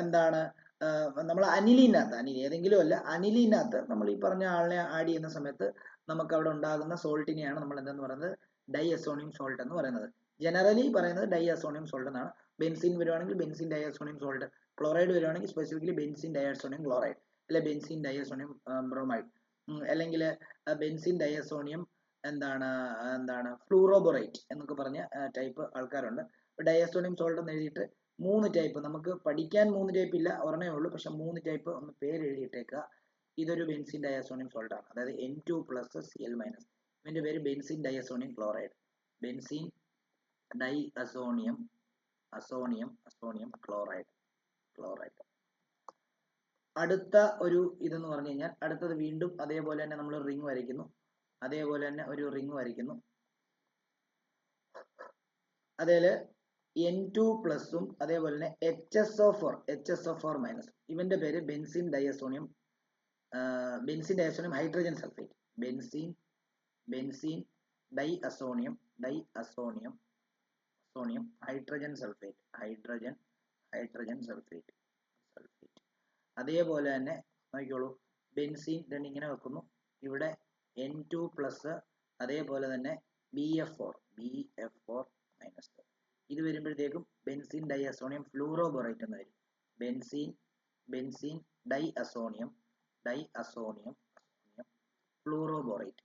എന്താണ് നമ്മൾ ഏതെങ്കിലും അല്ല, അനിലിനകത്ത് നമ്മൾ ഈ പറഞ്ഞ ആളിനെ ആഡ് ചെയ്യുന്ന സമയത്ത് നമുക്ക് അവിടെ ഉണ്ടാകുന്ന സോൾട്ടിനെയാണ് നമ്മൾ എന്തെന്ന് പറയുന്നത് ഡൈഅസോണിയം സോൾട്ട് എന്ന് പറയുന്നത്. ജനറലി പറയുന്നത് ഡൈഅസോണിയം സോൾട്ട് എന്നാണ്. ബെൻസീൻ വരുവാണെങ്കിൽ ബെൻസീൻ ഡൈഅസോണിയം സോൾട്ട്, ക്ലോറൈഡ് വരുവാണെങ്കിൽ സ്പെസിഫിക്കലി ബെൻസീൻ ഡൈഅസോണിയം ക്ലോറൈഡ്, അല്ലെ ബെൻസീൻ ഡൈഅസോണിയം ബ്രോമൈഡ്, അല്ലെങ്കിൽ ബെൻസീൻ ഡൈഅസോണിയം എന്താണ് ഫ്ലൂറോബൊറേറ്റ് എന്നൊക്കെ പറഞ്ഞ ടൈപ്പ് ആൾക്കാരുണ്ട്. ഡൈഅസോണിയം സോൾട്ട് എന്ന് എഴുതിയിട്ട് 3 ടൈപ്പ് നമുക്ക് പഠിക്കാൻ 3 ടൈപ്പ് ഇല്ല, ഒരെണ്ണേ ഉള്ളൂ. പക്ഷെ 3 ടൈപ്പ് ഒന്ന് പേര് എഴുതിയിട്ടേക്കുക. ഇതൊരു ബെൻസീൻ ഡൈഅസോണിയം സോൾട്ട് ആണ്. അതായത് N2+Cl-. ഇതിന്റെ പേര് ബെൻസീൻ ഡൈഅസോണിയം ക്ലോറൈഡ്, ബെൻസീൻ ഡൈഅസോണിയം ക്ലോറൈഡ്. അടുത്ത ഒരു ഇതെന്ന് പറഞ്ഞു കഴിഞ്ഞാൽ അടുത്തത് വീണ്ടും അതേപോലെ തന്നെ നമ്മൾ റിംഗ് വരയ്ക്കുന്നു. അതേപോലെ N2+ഉം അതേപോലെ തന്നെ HSO4-. ഇവന്റെ പേര് benzene diazonium hydrogen sulphate. Benzene diazonium hydrogen sulphate. അതേപോലെ തന്നെ നോക്കിക്കോളൂ, ബെൻസീൻ രണ്ട് ഇങ്ങനെ വെക്കുന്നു. ഇവിടെ N2+, അതേപോലെ തന്നെ BF4-. ഇത് വരുമ്പോഴത്തേക്കും ബെൻസീൻ ഡൈഅസോണിയം ഫ്ലൂറോബൊറേറ്റ് എന്ന് വരും. ബെൻസീൻ ഡൈഅസോണിയം ഫ്ലൂറോബൊറേറ്റ്.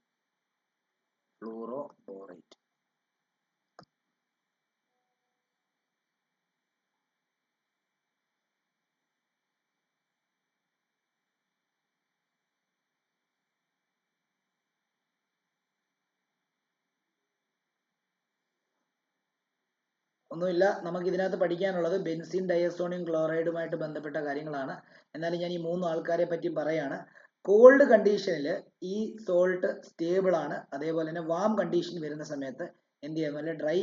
ഒന്നുമില്ല, നമുക്ക് ഇതിനകത്ത് പഠിക്കാനുള്ളത് ബെൻസീൻ ഡൈഅസോണിയം ക്ലോറൈഡുമായിട്ട് ബന്ധപ്പെട്ട കാര്യങ്ങളാണ്. എന്നാലും ഞാൻ ഈ 3 ആൾക്കാരെ പറ്റി പറയാണ്. കോൾഡ് കണ്ടീഷനിൽ ഈ സോൾട്ട് സ്റ്റേബിൾ ആണ്. അതേപോലെ തന്നെ വാം കണ്ടീഷൻ വരുന്ന സമയത്ത് എന്ത് ചെയ്യുന്നു, അല്ലെ ഡ്രൈ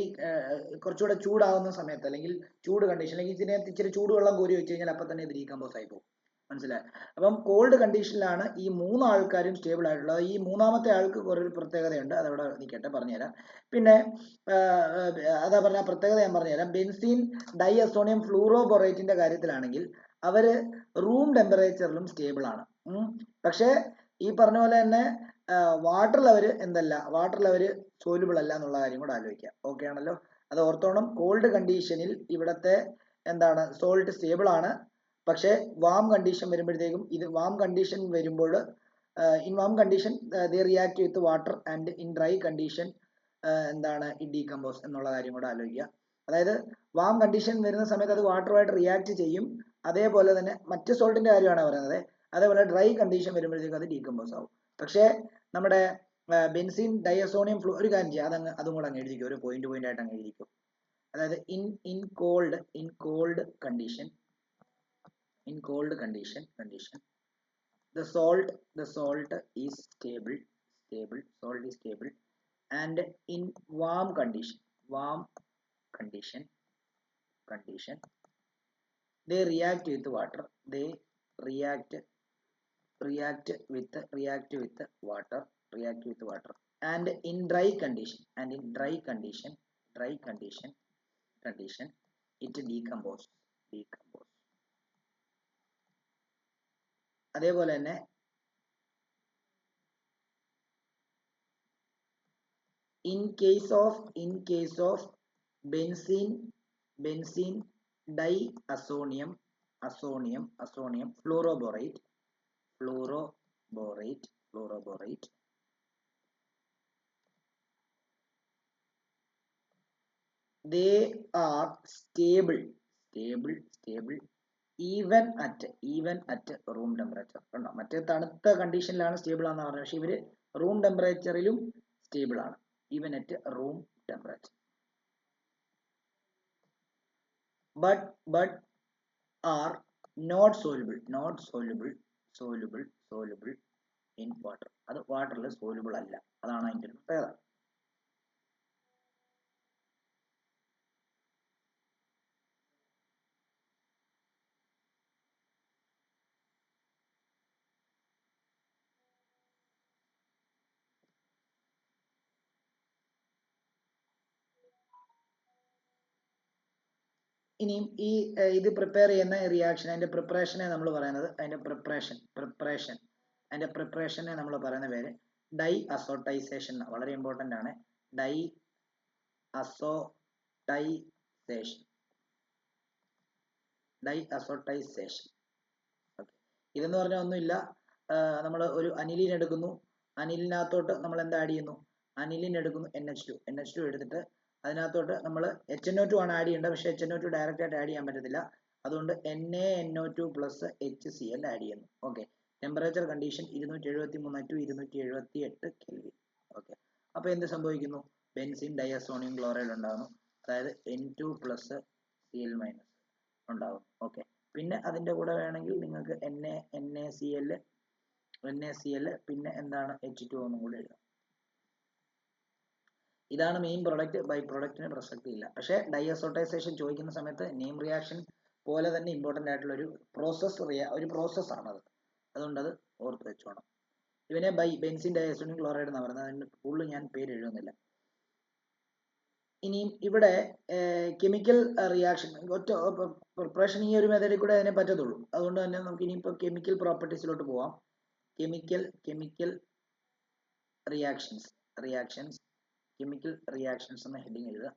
കുറച്ചുകൂടെ ചൂടാവുന്ന സമയത്ത്, അല്ലെങ്കിൽ ചൂട് കണ്ടീഷൻ, അല്ലെങ്കിൽ ഇതിനകത്ത് ഇച്ചിരി ചൂടുവെള്ളം കോരി വെച്ച് കഴിഞ്ഞാൽ അപ്പം തന്നെ ഇത് ഡീകമ്പോസ് ആയി പോകും. മനസ്സിലായി. അപ്പം കോൾഡ് കണ്ടീഷനിലാണ് ഈ 3 ആൾക്കാരും സ്റ്റേബിൾ ആയിട്ടുള്ളത്. ഈ മൂന്നാമത്തെ ആൾക്ക് ഒരു പ്രത്യേകതയുണ്ട്, അതവിടെ നിൽക്കട്ടെ, പറഞ്ഞുതരാം. പിന്നെ അതാ പറഞ്ഞ പ്രത്യേകത ഞാൻ പറഞ്ഞുതരാം. ബെൻസീൻ ഡൈ അസോണിയം ഫ്ലൂറോബൊറേറ്റിന്റെ കാര്യത്തിലാണെങ്കിൽ അവര് റൂം ടെമ്പറേച്ചറിലും സ്റ്റേബിൾ ആണ്. പക്ഷേ ഈ പറഞ്ഞ പോലെ തന്നെ വാട്ടറിൽ അവര് വാട്ടറിൽ അവര് സോലുബിൾ അല്ല എന്നുള്ള കാര്യം കൂടെ ആലോചിക്കാം. ഓക്കെ ആണല്ലോ? അത് ഓർത്തോണം. കോൾഡ് കണ്ടീഷനിൽ ഇവിടത്തെ സോൾട്ട് സ്റ്റേബിൾ ആണ്. പക്ഷേ വാം കണ്ടീഷൻ വരുമ്പോഴത്തേക്കും വാം കണ്ടീഷൻ വരുമ്പോൾ in warm condition they react with water and in dry condition it decompose എന്നുള്ള കാര്യം കൂടെ ആലോചിക്കുക. അതായത് വാം കണ്ടീഷൻ വരുന്ന സമയത്ത് അത് വാട്ടറുമായിട്ട് റിയാക്ട് ചെയ്യും. അതേപോലെ തന്നെ മറ്റ് സോൾട്ടിന്റെ കാര്യമാണ് പറയുന്നത്. അതേപോലെ ഡ്രൈ കണ്ടീഷൻ വരുമ്പോഴത്തേക്കും അത് ഡീകമ്പോസ് ആവും. പക്ഷേ നമ്മുടെ ബെൻസീൻ ഡൈഅസോണിയം ഫ്ലൂ ഒരു കാര്യം ചെയ്യാം, അതും കൂടെ അങ്ങ് എഴുതിക്കും, ഒരു പോയിന്റ് ആയിട്ട് അങ്ങ് എഴുതിക്കും. അതായത് in called condition the salt is stable and in warm condition they react with water and in dry condition it decompose അതേപോലെ തന്നെ in case of benzene diazonium fluoroborate they are stable even at room temperature. കണ്ടോ, മറ്റേ തണുത്ത കണ്ടീഷനിലാണ് stable ആണെന്ന് പറഞ്ഞത്. പക്ഷെ ഇവര് room ടെമ്പറേച്ചറിലും stable ആണ്, even at room temperature. but are not soluble in water. അത് വാട്ടറിൽ സോലുബിൾ അല്ല, അതാണ് അതിന്റെ പ്രത്യേകത. ഇനിയും ഇത് പ്രിപ്പയർ ചെയ്യുന്ന റിയാക്ഷൻ, അതിന്റെ പ്രിപ്പറേഷനെ നമ്മൾ പറയുന്നത്, അതിന്റെ പ്രിപ്പറേഷനെ നമ്മൾ പറയുന്ന പേര് ഡൈ അസോട്ടൈസേഷൻ. വളരെ ഇമ്പോർട്ടന്റ് ആണ്, ഡൈ അസോട്ടൈസേഷൻ. ഇതെന്ന് പറഞ്ഞാൽ ഒന്നുമില്ല, നമ്മൾ ഒരു അനിലിൻ എടുക്കുന്നു, അനിലിനകത്തോട്ട് നമ്മൾ എന്താ ആഡ് ചെയ്യുന്നു, അനിലിൻ എടുക്കുന്നു, NH2 എടുത്തിട്ട് അതിനകത്തോട്ട് നമ്മൾ HNO2 ആണ് ആഡ് ചെയ്യേണ്ടത്. പക്ഷേ HNO2 ഡയറക്റ്റ് ആയിട്ട് ആഡ് ചെയ്യാൻ പറ്റത്തില്ല, അതുകൊണ്ട് NaNO2 പ്ലസ് HCl ആഡ് ചെയ്യുന്നു. Okay, temperature condition 273 to 278 kelvin. Okay, അപ്പോൾ എന്ത് സംഭവിക്കുന്നു, ബെൻസീൻ ഡൈഅസോണിയം ക്ലോറൈഡ് ഉണ്ടാകുന്നു, അതായത് N2 പ്ലസ് Cl മൈനസ് ഉണ്ടാകും. ഓക്കെ, പിന്നെ അതിന്റെ കൂടെ വേണമെങ്കിൽ നിങ്ങൾക്ക് NaCl പിന്നെ എന്താണ് H2 ഒന്നും കൂടെ എഴുതാം. ഇതാണ് മെയിൻ പ്രൊഡക്റ്റ്. ബൈ പ്രൊഡക്റ്റിന് പ്രസക്തി ഇല്ല. പക്ഷേ ഡൈഅസോട്ടൈസേഷൻ ചോദിക്കുന്ന സമയത്ത് നെയിം റിയാക്ഷൻ പോലെ തന്നെ ഇമ്പോർട്ടൻ്റ് ആയിട്ടുള്ള ഒരു പ്രോസസ്സാണത്, അതുകൊണ്ട് അത് ഓർത്ത് വെച്ചോണം. ഇവനെ ബെൻസീൻ ഡൈഅസോണിയം ക്ലോറൈഡ് എന്നാണ് പറയുന്നത്, അതിന് കൂടുതൽ ഞാൻ പേര് എഴുതുന്നില്ല. ഇനിയും ഇവിടെ കെമിക്കൽ റിയാക്ഷൻ ഒറ്റ പ്രിപ്പറേഷൻ ഈ ഒരു മെത്തേഡിൽ കൂടെ അതിനെ പറ്റത്തുള്ളൂ. അതുകൊണ്ട് തന്നെ നമുക്ക് ഇനിയിപ്പോൾ കെമിക്കൽ പ്രോപ്പർട്ടീസിലോട്ട് പോവാം. കെമിക്കൽ റിയാക്ഷൻസ് എന്ന ഹെഡിങ് എഴുതുക.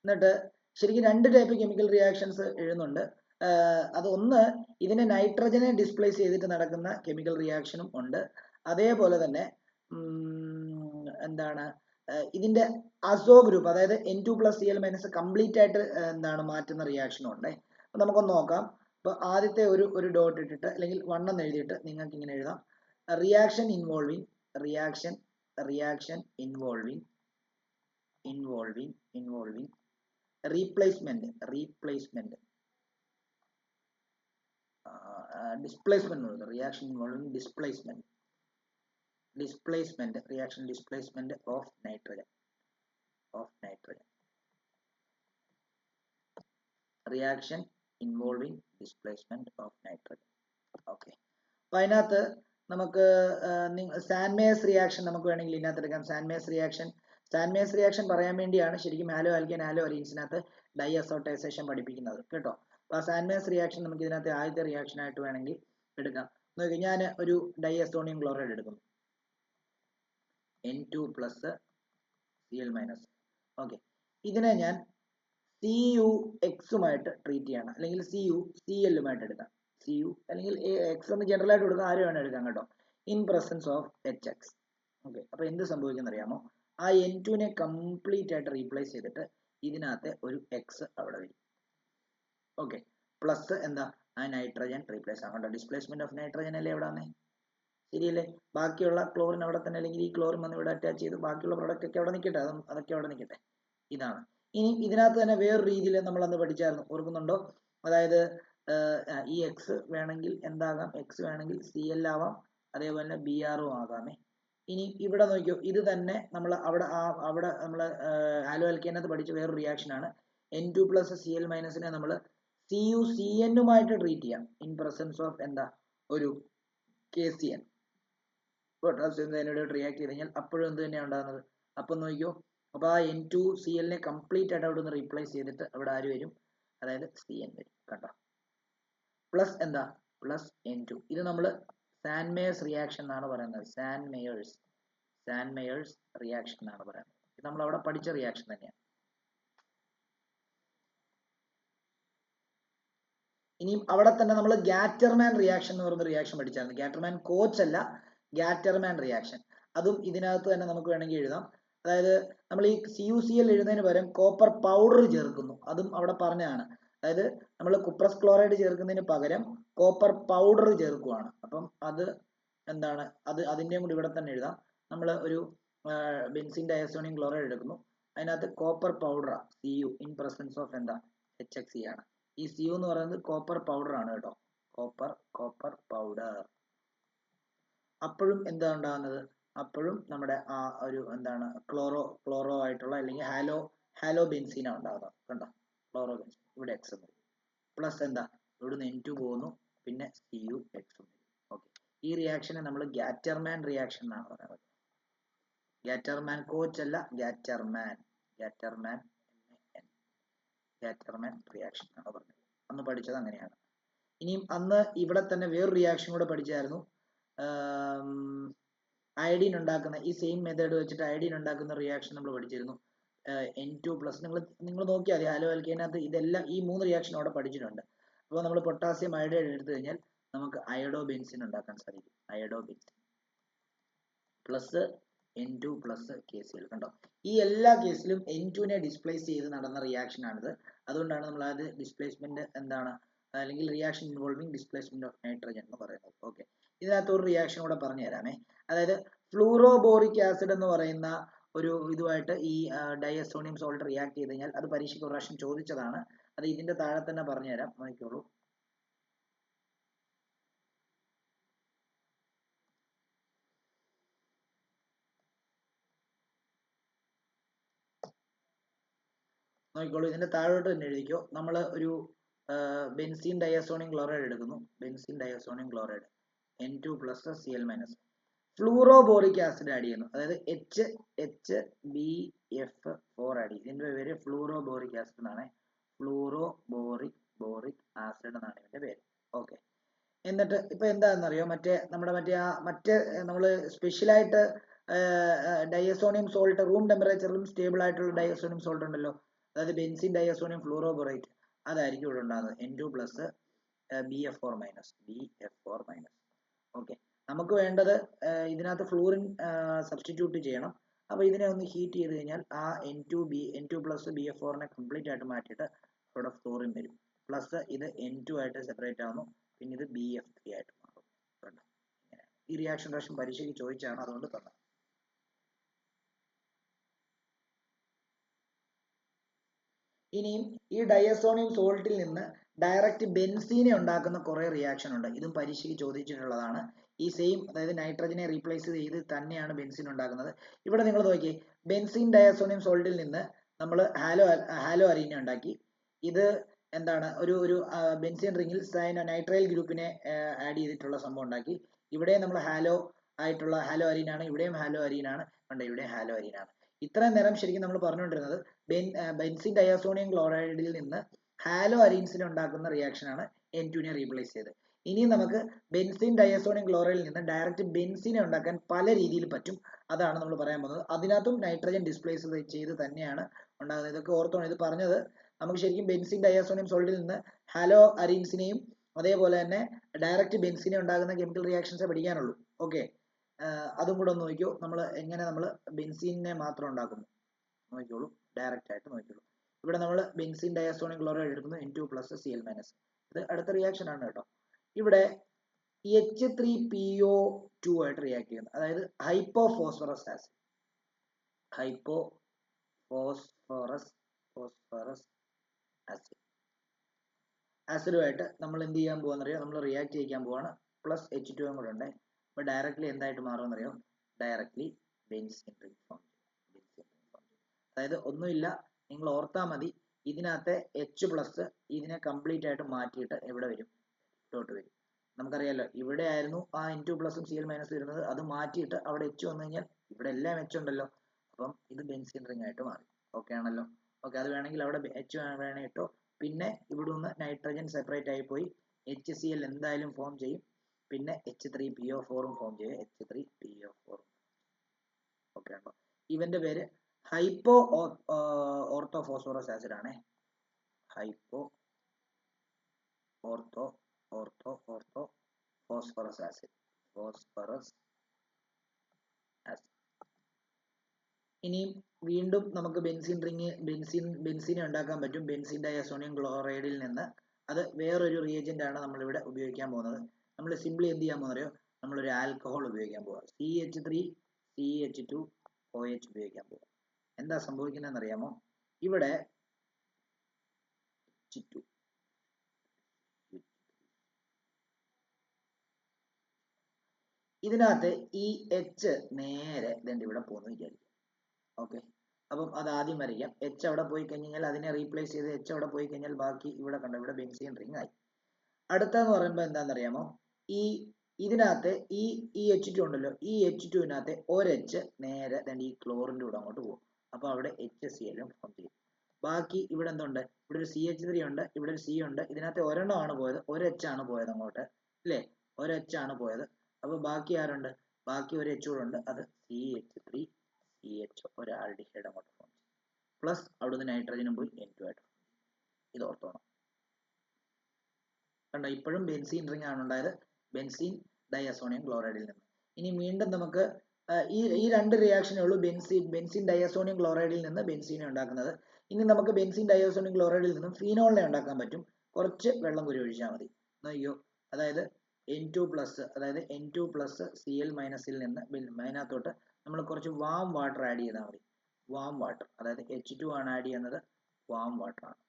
എന്നിട്ട് ശരിക്കും 2 ടൈപ്പ് കെമിക്കൽ റിയാക്ഷൻസ് എഴുതുന്നുണ്ട്. അതൊന്ന് ഇതിനെ നൈട്രജനെ ഡിസ്പ്ലേസ് ചെയ്തിട്ട് നടക്കുന്ന കെമിക്കൽ റിയാക്ഷനും ഉണ്ട്. അതേപോലെ തന്നെ ഇതിന്റെ അസോ ഗ്രൂപ്പ്, അതായത് N2 plus Cl minus complete ആയിട്ട് മാറ്റുന്ന റിയാക്ഷനും ഉണ്ട്. അപ്പൊ നമുക്കൊന്ന് നോക്കാം. അപ്പൊ ആദ്യത്തെ ഒരു ഡോട്ട് ഇട്ടിട്ട് അല്ലെങ്കിൽ 1 എന്ന് എഴുതിയിട്ട് നിങ്ങൾക്ക് ഇങ്ങനെ എഴുതാം, reaction involving replacement displacement reaction involving displacement of nitrogen reaction involving displacement of nitrogen. Okay. അപ്പൊ അതിനകത്ത് നമുക്ക് സാൻമേയസ് റിയാക്ഷൻ നമുക്ക് വേണമെങ്കിൽ ഇതിനകത്ത് എടുക്കാം. സാൻമേയസ് റിയാക്ഷൻ പറയാൻ വേണ്ടിയാണ് ശരിക്കും ഹാലോ ആൽക്കൻ ഹാലോ അലീൻസിനകത്ത് ഡൈ അസോട്ടൈസേഷൻ പഠിപ്പിക്കുന്നത് കേട്ടോ. അപ്പൊ ആ സാൻമേയസ് റിയാക്ഷൻ നമുക്ക് ഇതിനകത്ത് ആദ്യത്തെ റിയാക്ഷൻ ആയിട്ട് വേണമെങ്കിൽ എടുക്കാം. നോക്കി, ഞാൻ ഒരു ഡൈ അസോണിയം ക്ലോറൈഡ് എടുക്കുന്നു, N2 plus Cl minus. Okay, ഇതിനെ ഞാൻ CuXുമായിട്ട് ട്രീറ്റ് ചെയ്യണം, അല്ലെങ്കിൽ CuClമായിട്ട് എടുക്കാം. Cu അല്ലെങ്കിൽ X എന്ന് ജനറൽ ആയിട്ട് കൊടുക്കാം, ആരും വേണം എടുക്കാം കേട്ടോ. In presence of HX. Okay, അപ്പൊ എന്ത് സംഭവിക്കുന്ന അറിയാമോ? ആ N2നെ കംപ്ലീറ്റ് ആയിട്ട് റീപ്ലേസ് ചെയ്തിട്ട് ഇതിനകത്ത് ഒരു X അവിടെ വരും. ഓക്കെ, പ്ലസ് എന്താ, ആ നൈട്രജൻ റീപ്ലേസ് ആകണ്ട. ഡിസ്പ്ലേസ്മെന്റ് ഓഫ് നൈട്രജൻ അല്ലേ എവിടെ വന്നേ? ശരിയല്ലേ? ബാക്കിയുള്ള ക്ലോറിൻ അവിടെ തന്നെ, അല്ലെങ്കിൽ ഈ ക്ലോറിൻ വന്ന് ഇവിടെ അറ്റാച്ച് ചെയ്ത് ബാക്കിയുള്ള പ്രോഡക്റ്റ് ഒക്കെ അവിടെ നിൽക്കട്ടെ, അതൊക്കെ അവിടെ നിൽക്കട്ടെ. ഇതാണ്. ഇനി ഇതിനകത്ത് തന്നെ വേറൊരു രീതിയിൽ നമ്മൾ അന്ന് പഠിച്ചായിരുന്നു, ഓർക്കുന്നുണ്ടോ? അതായത് ഈ എക്സ് വേണമെങ്കിൽ എന്താകാം, എക്സ് വേണമെങ്കിൽ Cl ആവാം, അതേപോലെ തന്നെ Br ആകാമേ. ഇനി ഇവിടെ നോക്കിയോ, ഇത് തന്നെ നമ്മൾ അവിടെ നമ്മൾ ആലോ ആൽക്കേനകത്ത് പഠിച്ച വേറൊരു റിയാക്ഷൻ ആണ്. N2 പ്ലസ് Cl മൈനസിനെ നമ്മൾ CuCnമായിട്ട് ട്രീറ്റ് ചെയ്യാം ഇൻ പ്രസൻസ് ഓഫ് എന്താ, ഒരു KCl. പൊട്ടാസ്യം സയനൈഡ് റിയാക്ട് ചെയ്ത് കഴിഞ്ഞാൽ അപ്പോഴും എന്ത് തന്നെയാണ് ഉണ്ടാകുന്നത്? അപ്പം നോക്കിയോ, അപ്പൊ ആ N2Clനെ കംപ്ലീറ്റ് ആയിട്ട് അവിടെ നിന്ന് റീപ്ലേസ് ചെയ്തിട്ട് അവിടെ ആര് വരും? അതായത് Cn വരും കേട്ടോ. പ്ലസ് എന്താ, പ്ലസ് N2. ഇത് നമ്മൾ സാൻമേയസ് റിയാക്ഷൻ എന്നാണ് പറയുന്നത്. സാൻമേയേഴ്സ് റിയാക്ഷൻ എന്നാണ് പറയുന്നത്. ഇത് നമ്മൾ അവിടെ പഠിച്ച റിയാക്ഷൻ തന്നെയാണ്. ഇനിയും അവിടെ തന്നെ നമ്മൾ ഗാറ്റർമാൻ റിയാക്ഷൻ എന്ന് പറയുന്ന റിയാക്ഷൻ പഠിച്ചായിരുന്നു. ഗാറ്റർമാൻ കോച്ച് അല്ല, ഗാറ്റർമാൻ റിയാക്ഷൻ. അതും ഇതിനകത്ത് തന്നെ നമുക്ക് വേണമെങ്കിൽ എഴുതാം. അതായത് നമ്മൾ ഈ CuCl എഴുതുന്നതിന് പകരം കോപ്പർ പൗഡർ ചേർക്കുന്നു, അതും അവിടെ പറഞ്ഞതാണ്. അതായത് നമ്മൾ കുപ്രസ് ക്ലോറൈഡ് ചേർക്കുന്നതിന് പകരം കോപ്പർ പൗഡർ ചേർക്കുവാണ്. അപ്പം അത് എന്താണ്, അതിൻ്റെയും കൂടി ഇവിടെ തന്നെ എഴുതാം. നമ്മൾ ഒരു ബെൻസീൻ ഡയസോണിയം ക്ലോറൈഡ് എടുക്കുന്നു, അതിനകത്ത് copper powder Cu in presence of എന്താ, HX ആണ്. ഈ Cu എന്ന് പറയുന്നത് കോപ്പർ പൗഡർ ആണ് കേട്ടോ, കോപ്പർ പൗഡർ. അപ്പോഴും എന്താ ഉണ്ടാകുന്നത്, അപ്പോഴും നമ്മുടെ ആ ഒരു എന്താണ് ക്ലോറോ ആയിട്ടുള്ള അല്ലെങ്കിൽ ഹാലോ ബെൻസീനാണ് ഉണ്ടാകുന്നത് കണ്ടോ, ക്ലോറോ ബെൻസീൻ. ഇവിടെ X പ്ലസ് എന്താ, ഇവിടുന്ന് N2 പോകുന്നു, പിന്നെ CuX. ഓക്കെ, ഈ റിയാക്ഷനെ നമ്മൾ ഗാറ്റർമാൻ റിയാക്ഷൻ എന്നാണ് പറയുന്നത്. ഗാറ്റർമാൻ കോച്ച് അല്ല, ഗാറ്റർമാൻ റിയാക്ഷൻ ആണ് പറഞ്ഞത്. അന്ന് പഠിച്ചത് അങ്ങനെയാണ്. ഇനിയും അന്ന് ഇവിടെ തന്നെ വേറൊരു റിയാക്ഷൻ കൂടെ പഠിച്ചായിരുന്നു. അയഡീൻ ഉണ്ടാക്കുന്ന ഈ സെയിം മെത്തേഡ് വെച്ചിട്ട് അയഡീൻ ഉണ്ടാക്കുന്ന റിയാക്ഷൻ നമ്മൾ പഠിച്ചിരുന്നു. N2 പ്ലസ് നിങ്ങൾ നോക്കിയാൽ മതി, ഹാലോ ആൽക്കേനകത്ത് ഇതെല്ലാം ഈ 3 റിയാക്ഷൻ അവിടെ പഠിച്ചിട്ടുണ്ട്. അപ്പോൾ നമ്മൾ പൊട്ടാസ്യം അയഡൈഡ് എടുത്തു കഴിഞ്ഞാൽ നമുക്ക് അയഡോ ബെൻസിൻ ഉണ്ടാക്കാൻ സാധിക്കും. Iodo benzene plus N2 plus KCl. കണ്ടോ, ഈ എല്ലാ കേസിലും N2നെ ഡിസ്പ്ലേസ് ചെയ്ത് നടന്ന റിയാക്ഷൻ ആണിത്. അതുകൊണ്ടാണ് നമ്മൾ അത് ഡിസ്പ്ലേസ്മെന്റ് എന്താണ്, അല്ലെങ്കിൽ reaction involving displacement of nitrogen എന്ന് പറയുന്നത്. ഓക്കെ, ഇതിനകത്ത് ഒരു റിയാക്ഷൻ കൂടെ പറഞ്ഞു തരാമേ. അതായത് ഫ്ലൂറോബോറിക് ആസിഡ് എന്ന് പറയുന്ന ഒരു ഇതുമായിട്ട് ഈ ഡയസോണിയം സോൾട്ട് റിയാക്ട് ചെയ്ത് കഴിഞ്ഞാൽ, അത് പരീക്ഷയ്ക്ക് ഒരു പ്രാവശ്യം ചോദിച്ചതാണ്. അത് ഇതിന്റെ താഴെ തന്നെ പറഞ്ഞു തരാം, നോക്കിക്കോളൂ. നോക്കിക്കോളൂ, ഇതിന്റെ താഴോട്ട് തന്നെ എഴുതിക്കോ. നമ്മൾ ഒരു ബെൻസീൻ ഡയസോണിയം ക്ലോറൈഡ് എടുക്കുന്നു, benzene diazonium chloride N2 plus Cl minus. Fluoroboric acid add ചെയ്യുന്നു, അതായത് HBF4 ആഡ് ചെയ്യും. ഇതിന്റെ പേര് ഫ്ലൂറോബോറിക് ആസിഡ് എന്നാണ്. ഫ്ലൂറോബോറിക് ആസിഡ് എന്നാണ് ഇതിന്റെ പേര്. ഓക്കെ, എന്നിട്ട് ഇപ്പൊ എന്താണെന്നറിയോ, മറ്റേ നമ്മൾ സ്പെഷ്യലായിട്ട് ഡയസോണിയം സോൾട്ട് റൂം ടെമ്പറേച്ചറിലും സ്റ്റേബിൾ ആയിട്ടുള്ള ഡയസോണിയം സോൾട്ട് ഉണ്ടല്ലോ, അതായത് ബെൻസീൻ ഡയസോണിയം ഫ്ലൂറോബോറേറ്റ്, അതായിരിക്കും ഇവിടെ ഉണ്ടാകുന്നത്. N2 plus BF4 minus. Okay, നമുക്ക് വേണ്ടത് ഇതിനകത്ത് ഫ്ലൂറിൻ സബ്സ്റ്റിറ്റ്യൂട്ട് ചെയ്യണം. അപ്പൊ ഇതിനെ ഒന്ന് ഹീറ്റ് ചെയ്ത് കഴിഞ്ഞാൽ ആ N2 പ്ലസ് BF4നെ കംപ്ലീറ്റ് ആയിട്ട് മാറ്റിയിട്ട് ഇവിടെ ഫ്ലൂറിൻ വരും. പ്ലസ് ഇത് N2 ആയിട്ട് സെപ്പറേറ്റ് ആവുന്നു, പിന്നെ ഇത് BF3 ആയിട്ട് മാറും. കണ്ടോ, ഈ റിയാക്ഷൻ പ്രാവശ്യം പരീക്ഷയ്ക്ക് ചോദിച്ചാണ്, അതുകൊണ്ട് തന്നെ. ഇനിയും ഈ ഡയസോണിയം സോൾട്ടിൽ നിന്ന് ഡയറക്റ്റ് ബെൻസീനെ ഉണ്ടാക്കുന്ന കുറെ റിയാക്ഷൻ ഉണ്ട്. ഇതും പരീക്ഷയ്ക്ക് ചോദിച്ചിട്ടുള്ളതാണ്. ഈ സെയിം, അതായത് നൈട്രജനെ റീപ്ലേസ് ചെയ്ത് തന്നെയാണ് ബെൻസീൻ ഉണ്ടാക്കുന്നത്. ഇവിടെ നിങ്ങൾ നോക്കിയേ, ബെൻസീൻ ഡയസോണിയം സോൾട്ടിൽ നിന്ന് നമ്മൾ ഹാലോ അരീനെ ഉണ്ടാക്കി. ഇത് എന്താണ് ഒരു ബെൻസീൻ റിങ്ങിൽ നൈട്രൈൽ ഗ്രൂപ്പിനെ ആഡ് ചെയ്തിട്ടുള്ള സംഭവം ഉണ്ടാക്കി. ഇവിടെ നമ്മൾ ഹാലോ ആയിട്ടുള്ള ഹാലോ അരീനാണ്, ഇവിടെയും ഹാലോ അരീനാണ്, ഉണ്ട് ഇവിടെയും ഹാലോ അരീനാണ്. ഇത്രയും നേരം ശരിക്കും നമ്മൾ പറഞ്ഞുകൊണ്ടിരുന്നത് ബെൻസീൻ ഡയാസോണിയം ക്ലോറൈഡിൽ നിന്ന് ഹാലോ അരീൻസിനെ ഉണ്ടാക്കുന്ന റിയാക്ഷനാണ് N2 നെ റീപ്ലേസ് ചെയ്ത്. ഇനി നമുക്ക് ബെൻസീൻ ഡയാസോണിയം ക്ലോറൈഡിൽ നിന്ന് ഡയറക്റ്റ് ബെൻസീനെ ഉണ്ടാക്കാൻ പല രീതിയിൽ പറ്റും. അതാണ് നമ്മൾ പറയാൻ പോകുന്നത്. അതിനകത്തും നൈട്രജൻ ഡിസ്പ്ലേസ് ചെയ്ത് തന്നെയാണ് ഉണ്ടാകുന്നത്. ഇതൊക്കെ ഓർത്തോണം. ഇത് പറഞ്ഞത് നമുക്ക് ശരിക്കും ബെൻസീൻ ഡയാസോണിയം സോൾട്ടിൽ നിന്ന് ഹാലോ അരീൻസിനെയും അതേപോലെ തന്നെ ഡയറക്റ്റ് ബെൻസീനെ ഉണ്ടാകുന്ന കെമിക്കൽ റിയാക്ഷൻസേ പഠിക്കാനുള്ളൂ. ഓക്കെ, അതും കൂടെ ഒന്ന് നോക്കിയോ. നമ്മൾ എങ്ങനെ നമ്മൾ ബെൻസീനെ മാത്രം ഉണ്ടാക്കുന്നു നോക്കിയോളൂ, ഡയറക്റ്റ് ആയിട്ട് നോക്കിയോളൂ. ഇവിടെ നമ്മൾ ബെൻസീൻ ഡയാസോണിയം ക്ലോറൈഡ് എടുക്കുന്നു, N2+ Cl-. ഇത് അടുത്ത റിയാക്ഷൻ ആണ് കേട്ടോ. ഇവിടെ H3PO2 ആയിട്ട് റിയാക്ട് ചെയ്യുന്നു, അതായത് ഹൈപ്പോഫോസ്ഫറസ് ആസിഡ്. ഹൈപ്പോഫോസ്ഫറസ് ആസിഡുമായിട്ട് നമ്മൾ എന്ത് ചെയ്യാൻ പോകാന്നറിയോ, നമ്മൾ റിയാക്ട് ചെയ്യിക്കാൻ പോവാണ്. പ്ലസ് H2 കൂടെ ഉണ്ട്. അപ്പോൾ ഡയറക്റ്റ്ലി എന്തായിട്ട് മാറുമെന്നറിയോ, ഡയറക്റ്റ്ലി ബെൻസീൻ റിംഗ് ഫോം ചെയ്യും. അതായത് ഒന്നുമില്ല, നിങ്ങൾ ഓർത്താൽ മതി, ഇതിനകത്തെ H+ ഇതിനെ കംപ്ലീറ്റ് ആയിട്ട് മാറ്റിയിട്ട് എവിടെ വരും, ഇങ്ങോട്ട് വരും. നമുക്കറിയാലോ ഇവിടെ ആയിരുന്നു ആ N2+ Cl- വരുന്നത്, അത് മാറ്റിയിട്ട് അവിടെ H വന്നു കഴിഞ്ഞാൽ ഇവിടെ എല്ലാം H ഉണ്ടല്ലോ, അപ്പം ഇത് ബെൻസീൻ റിംഗ് ആയിട്ട് മാറി. ഓക്കെ ആണല്ലോ. ഓക്കെ, അത് വേണമെങ്കിൽ അവിടെ H വേണേ ഇട്ടോ. പിന്നെ ഇവിടെ നിന്ന് നൈട്രജൻ സെപ്പറേറ്റ് ആയി പോയി HCl എന്തായാലും ഫോം ചെയ്യും, പിന്നെ H3PO4 ഫോം ചെയ്യും, H3PO4. ഓക്കെ ആണല്ലോ. ഇവന്റെ പേര് ഹൈപ്പോ ഓർത്തോഫോസ്ഫറസ് ആസിഡ് ആണ്. Hypo ortho phosphorus acid. ഇനിയും വീണ്ടും നമുക്ക് ബെൻസീനെ ഉണ്ടാക്കാൻ പറ്റും ബെൻസീൻ ഡയാസോണിയം ക്ലോറൈഡിൽ നിന്ന്. അത് വേറൊരു റിയേജന്റ് ആണ് നമ്മൾ ഇവിടെ ഉപയോഗിക്കാൻ പോകുന്നത്. നമ്മൾ സിംപ്ലി എന്ത് ചെയ്യാൻ പോകുന്നറിയോ, നമ്മളൊരു ആൽക്കഹോൾ ഉപയോഗിക്കാൻ പോവുക. CH3 CH2 OH ഉപയോഗിക്കാൻ പോവുക. എന്താ സംഭവിക്കുന്നതെന്ന് അറിയാമോ, ഇവിടെ H2 ഇതിനകത്ത് ഈ H നേരെ ഇതെന്റെ ഇവിടെ പോകുന്നു വിചാരിക്കും. ഓക്കെ, അപ്പം അത് ആദ്യം വരയ്ക്കാം. H അവിടെ പോയി കഴിഞ്ഞാൽ അതിനെ റീപ്ലേസ് ചെയ്ത് H അവിടെ പോയി കഴിഞ്ഞാൽ ബാക്കി ഇവിടെ കണ്ടോ, ഇവിടെ ബെൻസീൻ റിംഗ് ആയി. അടുത്തെന്ന് പറയുമ്പോൾ എന്താണെന്നറിയാമോ, ഇതിനകത്ത് ഈ H2 ഉണ്ടല്ലോ, ഈ H2വിനകത്ത് ഒരു H നേരെ ഈ ക്ലോറിന്റെ കൂടെ അങ്ങോട്ട് പോകും. അപ്പൊ അവിടെ HCl ഫോം ചെയ്യും. ബാക്കി ഇവിടെ എന്തുണ്ട്, ഇവിടെ ഒരു CH3 ഉണ്ട്, ഇവിടെ ഒരു C ഉണ്ട്. ഇതിനകത്ത് ഒരെണ്ണമാണ് പോയത്, ഒരു H ആണ് പോയത് അങ്ങോട്ട്, അല്ലേ, ഒരു H ആണ് പോയത്. അപ്പൊ ബാക്കി ആരുണ്ട്, ബാക്കി ഒരു H കൂടെ ഉണ്ട്, അത് CH3 CH, ഒരു ആൽഡിഹൈഡ് അങ്ങോട്ട് ഫോം ചെയ്യും. പ്ലസ് അവിടുന്ന് നൈട്രജനും പോയി N2 ആയിട്ട്. ഇത് ഓർത്തോണം. കണ്ടോ, ഇപ്പോഴും ബെൻസീൻ റിംഗ് ആണ് ഉണ്ടായത് ബെൻസീൻ ഡയാസോണിയം ക്ലോറൈഡിൽ നിന്ന്. ഇനി വീണ്ടും നമുക്ക് ഈ രണ്ട് റിയാക്ഷനേ ഉള്ളൂ ബെൻസീൻ ഡയാസോണിയം ക്ലോറൈഡിൽ നിന്ന് ബെൻസീനെ ഉണ്ടാക്കുന്നത്. ഇനി നമുക്ക് ബെൻസീൻ ഡയാസോണിയം ക്ലോറൈഡിൽ നിന്നും ഫീനോളിനെ ഉണ്ടാക്കാൻ പറ്റും. കുറച്ച് വെള്ളം കൂടി ഒഴിച്ചാൽ മതി. നോക്കിയോ, അതായത് N2+, അതായത് N2+ Cl- നിന്ന് അതിനകത്തോട്ട് നമ്മൾ കുറച്ച് വാം വാട്ടർ ആഡ് ചെയ്താൽ മതി. വാം വാട്ടർ, അതായത് H2 ആണ് ആഡ് ചെയ്യുന്നത്, വാം വാട്ടർ ആണ്,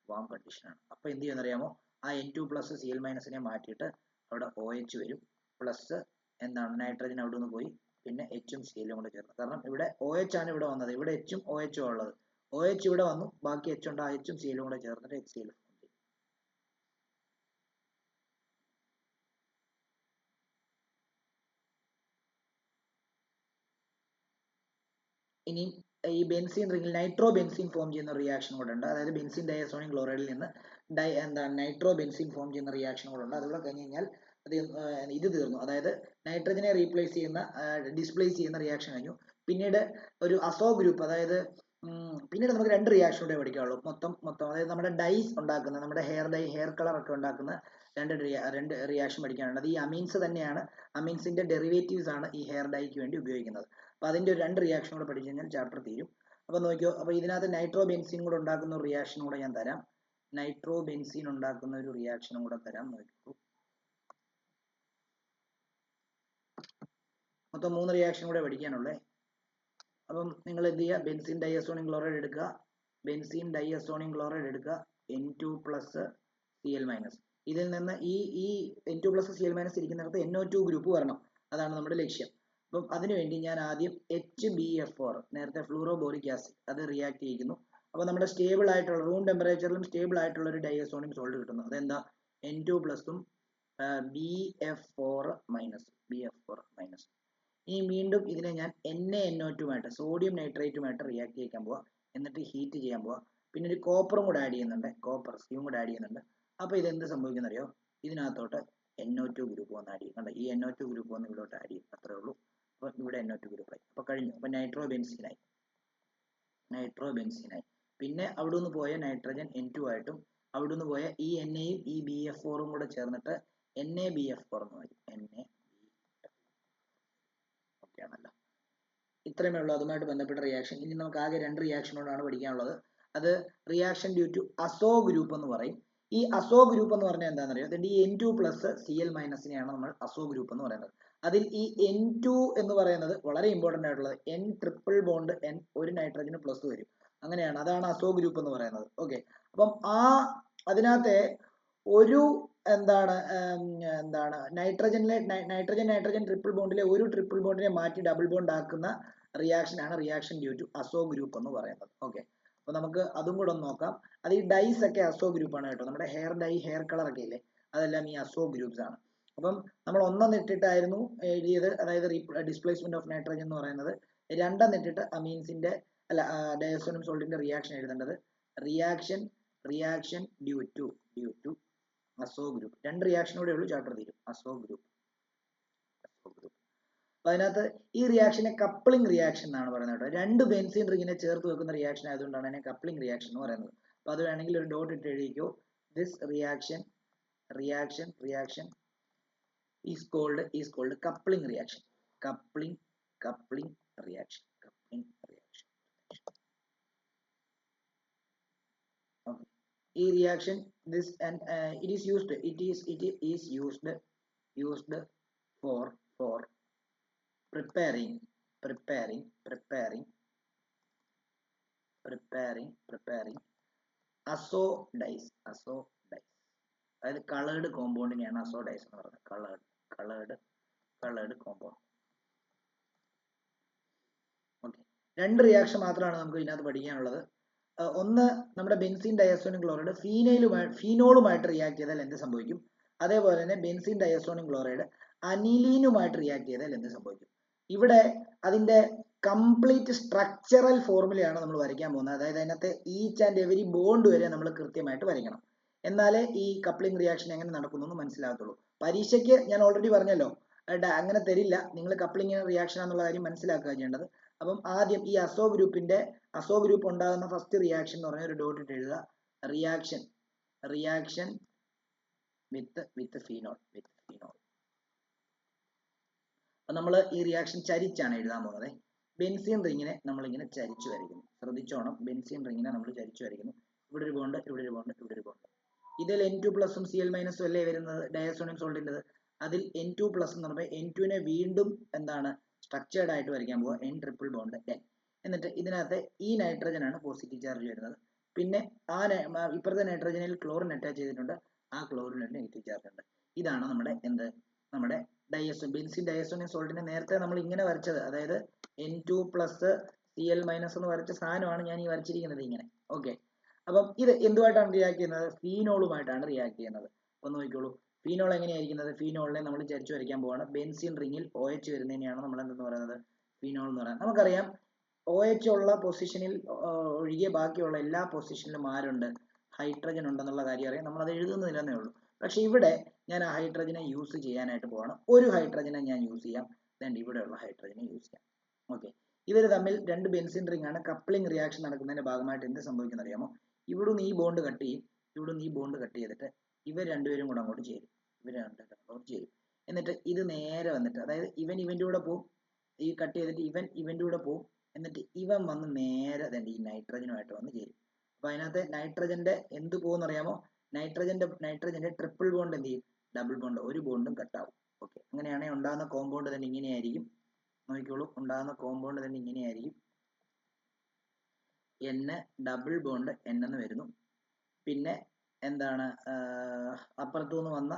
വാം കണ്ടീഷൻ ആണ്. അപ്പൊ എന്ത് ചെയ്യുന്നറിയാമോ, ആ N2+ Cl- മാറ്റിയിട്ട് അവിടെ OH വരും. പ്ലസ് എന്താണ്, നൈട്രജൻ അവിടെ നിന്ന് പോയി, പിന്നെ Hഉം Cl കൂടെ ചേർന്ന്. കാരണം ഇവിടെ OH ആണ് ഇവിടെ വന്നത്, ഇവിടെ Hഉം OHഉം ഉള്ളത്. OH ഇവിടെ വന്നു, ബാക്കി H ഉണ്ട്, ആ Hഉം Cl കൂടെ ചേർന്നിട്ട് HCl. ഇനി ഈ ബെൻസീൻ റിംഗിൽ നൈട്രോ ബെൻസീൻ ഫോം ചെയ്യുന്ന റിയാക്ഷൻ കൂടെ ഉണ്ട്. അതായത് ബെൻസീൻ ഡയാസോണിയം ക്ലോറൈഡിൽ നിന്ന് നൈട്രോ ബെൻസീൻ ഫോം ചെയ്യുന്ന റിയാക്ഷൻ കൂടെ ഉണ്ട്. അതുകൂടെ കഴിഞ്ഞ് കഴിഞ്ഞാൽ ഇത് തീർന്നു. അതായത് നൈട്രജനെ റീപ്ലേസ് ചെയ്യുന്ന ഡിസ്പ്ലേസ് ചെയ്യുന്ന റിയാക്ഷൻ കഴിഞ്ഞു. പിന്നീട് ഒരു അസോ ഗ്രൂപ്പ്, അതായത് പിന്നീട് നമുക്ക് രണ്ട് റിയാക്ഷൻ കൂടെ പഠിക്കാനുള്ളൂ. മൊത്തം അതായത് നമ്മുടെ ഡൈസ് ഉണ്ടാക്കുന്ന, നമ്മുടെ ഹെയർ കളർ ഒക്കെ ഉണ്ടാക്കുന്ന രണ്ട് റിയാക്ഷൻ പഠിക്കാനുണ്ട്. അത് ഈ അമീൻസ് തന്നെയാണ്, അമീൻസിന്റെ ഡെറിവേറ്റീവ്സ് ആണ് ഈ ഹെയർ ഡൈക്ക് വേണ്ടി ഉപയോഗിക്കുന്നത്. അപ്പൊ അതിന്റെ ഒരു രണ്ട് റിയാക്ഷൻ കൂടെ പഠിച്ചു കഴിഞ്ഞാൽ ചാപ്റ്റർ തീരും. അപ്പൊ നോക്കിയോ, അപ്പൊ ഇതിനകത്ത് നൈട്രോ ബെൻസീൻ കൂടെ ഉണ്ടാക്കുന്ന ഒരു റിയാക്ഷൻ കൂടെ ഞാൻ തരാം. നൈട്രോ ബെൻസീൻ ഉണ്ടാക്കുന്ന ഒരു റിയാക്ഷനും കൂടെ തരാം. നോക്കൂ, മൊത്തം 3 റിയാക്ഷൻ കൂടെ പഠിക്കാനുള്ളേ. അപ്പം നിങ്ങൾ എന്ത് ചെയ്യുക, ബെൻസീൻ ഡൈഅസോണിയം ക്ലോറൈഡ് എടുക്കുക, ബെൻസീൻ ഡൈഅസോണിയം ക്ലോറൈഡ് എടുക്കുക, N2+ Cl-. ഇതിൽ നിന്ന് ഈ N2+ Cl- ഇരിക്കുന്നിടത്ത് NO2 ഗ്രൂപ്പ് വരണം. അതാണ് നമ്മുടെ ലക്ഷ്യം. അപ്പം അതിനുവേണ്ടി ഞാൻ ആദ്യം HBF4, നേരത്തെ ഫ്ലൂറോബോറിക് ആസിഡ്, അത് റിയാക്ട് ചെയ്യിക്കുന്നു. അപ്പോൾ നമ്മുടെ സ്റ്റേബിൾ ആയിട്ടുള്ള റൂം ടെമ്പറേച്ചറിലും സ്റ്റേബിൾ ആയിട്ടുള്ള ഒരു ഡൈഅസോണിയം സോൾട്ട് കിട്ടുന്നു. അതെന്താ? N2 പ്ലസും BF4 മൈനസ്. ഇനി വീണ്ടും ഇതിനെ ഞാൻ NaNO2 സോഡിയം നൈട്രേറ്റുമായിട്ട് റിയാക്ട് ചെയ്യിക്കാൻ പോവാ, എന്നിട്ട് ഹീറ്റ് ചെയ്യാൻ പോവാ. പിന്നെ ഒരു കോപ്പറും കൂടെ ആഡ് ചെയ്യുന്നുണ്ട്, കോപ്പർ സിയും കൂടെ ആഡ് ചെയ്യുന്നുണ്ട്. അപ്പോൾ ഇതെന്ത് സംഭവിക്കുന്ന അറിയോ? ഇതിനകത്തോട്ട് NO2 ഗ്രൂപ്പ് വന്ന് ആഡ് ചെയ്യും. കണ്ടോ, ഈ NO2 ഗ്രൂപ്പ് വന്ന് ഇവിടോട്ട് ആഡ് ചെയ്യും, അത്രേ ഉള്ളൂ. അപ്പോൾ ഇവിടെ NO2 ഗ്രൂപ്പ് ആയി. അപ്പോൾ കഴിഞ്ഞു. അപ്പോൾ നൈട്രോബെൻസീനായി. പിന്നെ അവിടെ നിന്ന് പോയ നൈട്രജൻ N2 ആയിട്ടും അവിടെ നിന്ന് പോയ ഈ NAയും ഈ BF4ഉം കൂടെ ചേർന്നിട്ട് NaBF4 എന്ന് പറയും. ഓക്കെ ആണല്ലോ. ഇത്രയുമേ ഉള്ളൂ അതുമായിട്ട് ബന്ധപ്പെട്ട റിയാക്ഷൻ. ഇനി നമുക്ക് ആകെ 2 റിയാക്ഷനോടാണ് പഠിക്കാനുള്ളത്. അത് reaction due to azo group എന്ന് പറയും. ഈ അസോ ഗ്രൂപ്പ് എന്ന് പറഞ്ഞാൽ എന്താണെന്ന് അറിയാം? ഈ N2 പ്ലസ് Cl മൈനസിനെയാണ് നമ്മൾ അസോ ഗ്രൂപ്പ് എന്ന് പറയുന്നത്. അതിൽ ഈ N2 എന്ന് പറയുന്നത് വളരെ ഇമ്പോർട്ടന്റ് ആയിട്ടുള്ളത്, N ട്രിപ്പിൾ ബോണ്ട് N ഒരു നൈട്രജന് പ്ലസ് വരും, അങ്ങനെയാണ്. അതാണ് അസോ ഗ്രൂപ്പ് എന്ന് പറയുന്നത്. ഓക്കെ, അപ്പം അതിനകത്തെ ഒരു നൈട്രജൻ ട്രിപ്പിൾ ബോണ്ടിലെ ഒരു ട്രിപ്പിൾ ബോണ്ടിനെ മാറ്റി ഡബിൾ ബോണ്ട് ആക്കുന്ന റിയാക്ഷൻ ആണ് reaction due to azo group എന്ന് പറയുന്നത്. ഓക്കെ, അപ്പൊ നമുക്ക് അതും കൂടെ ഒന്ന് നോക്കാം. അത് ഈ ഡൈസ് ഒക്കെ അസോ ഗ്രൂപ്പ് ആണ് കേട്ടോ. നമ്മുടെ ഹെയർ ഡൈ, ഹെയർ കളർ ഒക്കെ ഇല്ലേ, അതെല്ലാം ഈ അസോ ഗ്രൂപ്പ്സ് ആണ്. അപ്പം നമ്മൾ 1 ഇട്ടിട്ടായിരുന്നു എഴുതിയത്, അതായത് ഡിസ്പ്ലേസ്മെന്റ് ഓഫ് നൈട്രജൻ എന്ന് പറയുന്നത്. 2 ഇട്ടിട്ട് അമീൻസിന്റെ ഡയസോണിയം സോൾട്ടിന്റെ റിയാക്ഷൻ എഴുതേണ്ടത്. Reaction due to azo group. 2 റിയാക്ഷനോടെ ഉള്ളൂ, ചാപ്റ്റർ തീരും. Azo group. അപ്പൊ അതിനകത്ത് ഈ റിയാക്ഷനെ കപ്ലിംഗ് റിയാക്ഷൻ എന്നാണ് പറയുന്നത് കേട്ടോ. 2 ബെൻസീൻ റിങ്ങിനെ ചേർത്ത് വെക്കുന്ന റിയാക്ഷൻ ആയതുകൊണ്ടാണ് അതിനെ കപ്ലിംഗ് റിയാക്ഷൻ എന്ന് പറയുന്നത്. അപ്പൊ അത് വേണമെങ്കിൽ ഒരു ഡോട്ട് ഇട്ട് എഴുതിക്കോ. This reaction is cold coupling reaction. Coupling reaction. Okay. ഈ reaction it is used for preparing azo dyes. അതായത് കളേർഡ് കോമ്പൗണ്ടിനെയാണ് അസോ ഡൈസ് എന്ന് പറയുന്നത്. Coloured compound. ഓക്കെ, 2 റിയാക്ഷൻ മാത്രമാണ് നമുക്ക് ഇതിനകത്ത് പഠിക്കാനുള്ളത്. ഒന്ന്, നമ്മുടെ ബെൻസീൻ ഡയസോണിയം ക്ലോറൈഡ് ഫീനോളുമായിട്ട് റിയാക്ട് ചെയ്താൽ എന്ത് സംഭവിക്കും? അതേപോലെ തന്നെ ബെൻസീൻ ഡയസോണിയം ക്ലോറൈഡ് അനിലീനുമായിട്ട് റിയാക്ട് ചെയ്താൽ എന്ത് സംഭവിക്കും? ഇവിടെ അതിന്റെ കംപ്ലീറ്റ് സ്ട്രക്ചറൽ ഫോർമുലയാണ് നമ്മൾ വരയ്ക്കാൻ പോകുന്നത്. അതായത് അതിനകത്തെ ഈച്ച് ആൻഡ് എവരി ബോണ്ട് വരെ നമ്മൾ കൃത്യമായിട്ട് വരയ്ക്കണം, എന്നാലേ ഈ കപ്ലിംഗ് റിയാക്ഷൻ എങ്ങനെ നടക്കുന്നു എന്ന് മനസ്സിലാകത്തുള്ളൂ. പരീക്ഷയ്ക്ക് ഞാൻ ഓൾറെഡി പറഞ്ഞല്ലോ, അങ്ങനെ തരില്ല. നിങ്ങൾ കപ്ലിംഗ് റിയാക്ഷൻ എന്നുള്ള കാര്യം മനസ്സിലാക്കുക ചെയ്യേണ്ടത്. അപ്പം ആദ്യം ഈ അസോ ഗ്രൂപ്പ് ഉണ്ടാകുന്ന ഫസ്റ്റ് റിയാക്ഷൻ എന്ന് പറഞ്ഞ ഒരു ഡോട്ട് ഇട്ട് എഴുതുക. Reaction with phenol. അപ്പൊ നമ്മൾ ഈ റിയാക്ഷൻ ചരിച്ചാണ് എഴുതാൻ പോകുന്നത്. ബെൻസീൻ റിങ്ങിനെ നമ്മൾ ഇങ്ങനെ ചരിച്ചു വരയ്ക്കുന്നു. ശ്രദ്ധിച്ചോണം, ബെൻസീൻ റിങ്ങിനെ നമ്മൾ ചരിച്ചു വരയ്ക്കുന്നു. ഇവിടെ ഒരു ബോണ്ട്. ഇതിൽ N2 പ്ലസും Cl മൈനസും അല്ലേ വരുന്നത് ഡയസോണിയം സോൾട്ടിൻ്റെത്. അതിൽ N2 പ്ലസ് എന്ന് പറയുമ്പോൾ N2നെ വീണ്ടും സ്ട്രക്ചേർഡ് ആയിട്ട് വരയ്ക്കാൻ പോവുക. N triple bond N. എന്നിട്ട് ഇതിനകത്ത് ഈ നൈട്രജൻ ആണ് പോസിറ്റീവ് ചാർജ് വരുന്നത്. പിന്നെ ഇപ്പുറത്തെ നൈട്രജനിൽ ക്ലോറിൻ അറ്റാച്ച് ചെയ്തിട്ടുണ്ട്. ആ ക്ലോറിനിൽ നെഗറ്റീവ് ചാർജ് ഉണ്ട്. ഇതാണ് നമ്മുടെ ബെൻസീൻ ഡയസോണിയം സോൾട്ടിനെ നേരത്തെ നമ്മൾ ഇങ്ങനെ വരച്ചത്. അതായത് N2 പ്ലസ് Cl മൈനസ് എന്ന് വരച്ച സാധനമാണ് ഞാൻ ഈ വരച്ചിരിക്കുന്നത് ഇങ്ങനെ. ഓക്കെ, അപ്പം ഇത് എന്തുമായിട്ടാണ് റിയാക്ട് ചെയ്യുന്നത്? ഫീനോളുമായിട്ടാണ് റിയാക്ട് ചെയ്യുന്നത്. അപ്പൊ നോക്കിക്കോളൂ, ഫീനോൾ എങ്ങനെയായിരിക്കുന്നത്? ഫീനോളിനെ നമ്മൾ ചരിച്ചു വരയ്ക്കാൻ പോവാണ്. ബെൻസീൻ റിങ്ങിൽ OH വരുന്നതിനെയാണ് നമ്മൾ എന്തെന്ന് പറയുന്നത്? ഫീനോൾ എന്ന് പറയുന്നത്. നമുക്കറിയാം OH ഉള്ള പൊസിഷനിൽ ഒഴികെ ബാക്കിയുള്ള എല്ലാ പൊസിഷനിലും ആരുണ്ട്? ഹൈഡ്രജൻ ഉണ്ടെന്നുള്ള കാര്യം അറിയാം. നമ്മൾ അത് എഴുതുന്നില്ലെന്നേ ഉള്ളൂ. പക്ഷെ ഇവിടെ ഞാൻ ആ ഹൈഡ്രജനെ യൂസ് ചെയ്യാനായിട്ട് പോവാണ്. ഒരു ഹൈഡ്രജനെ ഞാൻ യൂസ് ചെയ്യാം. ഇവിടെയുള്ള ഹൈഡ്രജനെ യൂസ് ചെയ്യാം. ഓക്കെ, ഇവർ തമ്മിൽ 2 ബെൻസീൻ റിംഗ് ആണ്. കപ്ലിംഗ് റിയാക്ഷൻ നടക്കുന്നതിന്റെ ഭാഗമായിട്ട് എന്ത് സംഭവിക്കുന്ന അറിയാമോ? ഇവിടുന്ന് ഈ ബോണ്ട് കട്ട് ചെയ്യും. ഇവിടുന്ന് ഈ ബോണ്ട് കട്ട് ചെയ്തിട്ട് ഇവർ രണ്ടുപേരും കൂടെ അങ്ങോട്ട് ചേരും. എന്നിട്ട് ഇത് നേരെ വന്നിട്ട്, അതായത് ഇവന്റെ കൂടെ പോവും, ഈ കട്ട് ചെയ്തിട്ട് ഇവന്റെ കൂടെ പോവും. എന്നിട്ട് ഇവൻ വന്ന് നേരെ ഈ നൈട്രജനുമായിട്ട് വന്ന് ചേരും. അപ്പൊ അതിനകത്ത് നൈട്രജന്റെ എന്ത് പോകുന്ന അറിയാമോ? നൈട്രജന്റെ ട്രിപ്പിൾ ബോണ്ട് എന്ത് ചെയ്യും? Double bond. ഒരു ബോണ്ടും കട്ടാവും. ഓക്കെ, അങ്ങനെയാണെങ്കിൽ ഉണ്ടാകുന്ന കോമ്പൗണ്ട് തന്നെ ഇങ്ങനെയായിരിക്കും. നോക്കിക്കോളൂ, ഉണ്ടാകുന്ന കോമ്പൗണ്ട് തന്നെ ഇങ്ങനെയായിരിക്കും. N ഡബിൾ ബോണ്ട് N എന്ന് വരുന്നു. പിന്നെ അപ്പുറത്തുനിന്ന് വന്ന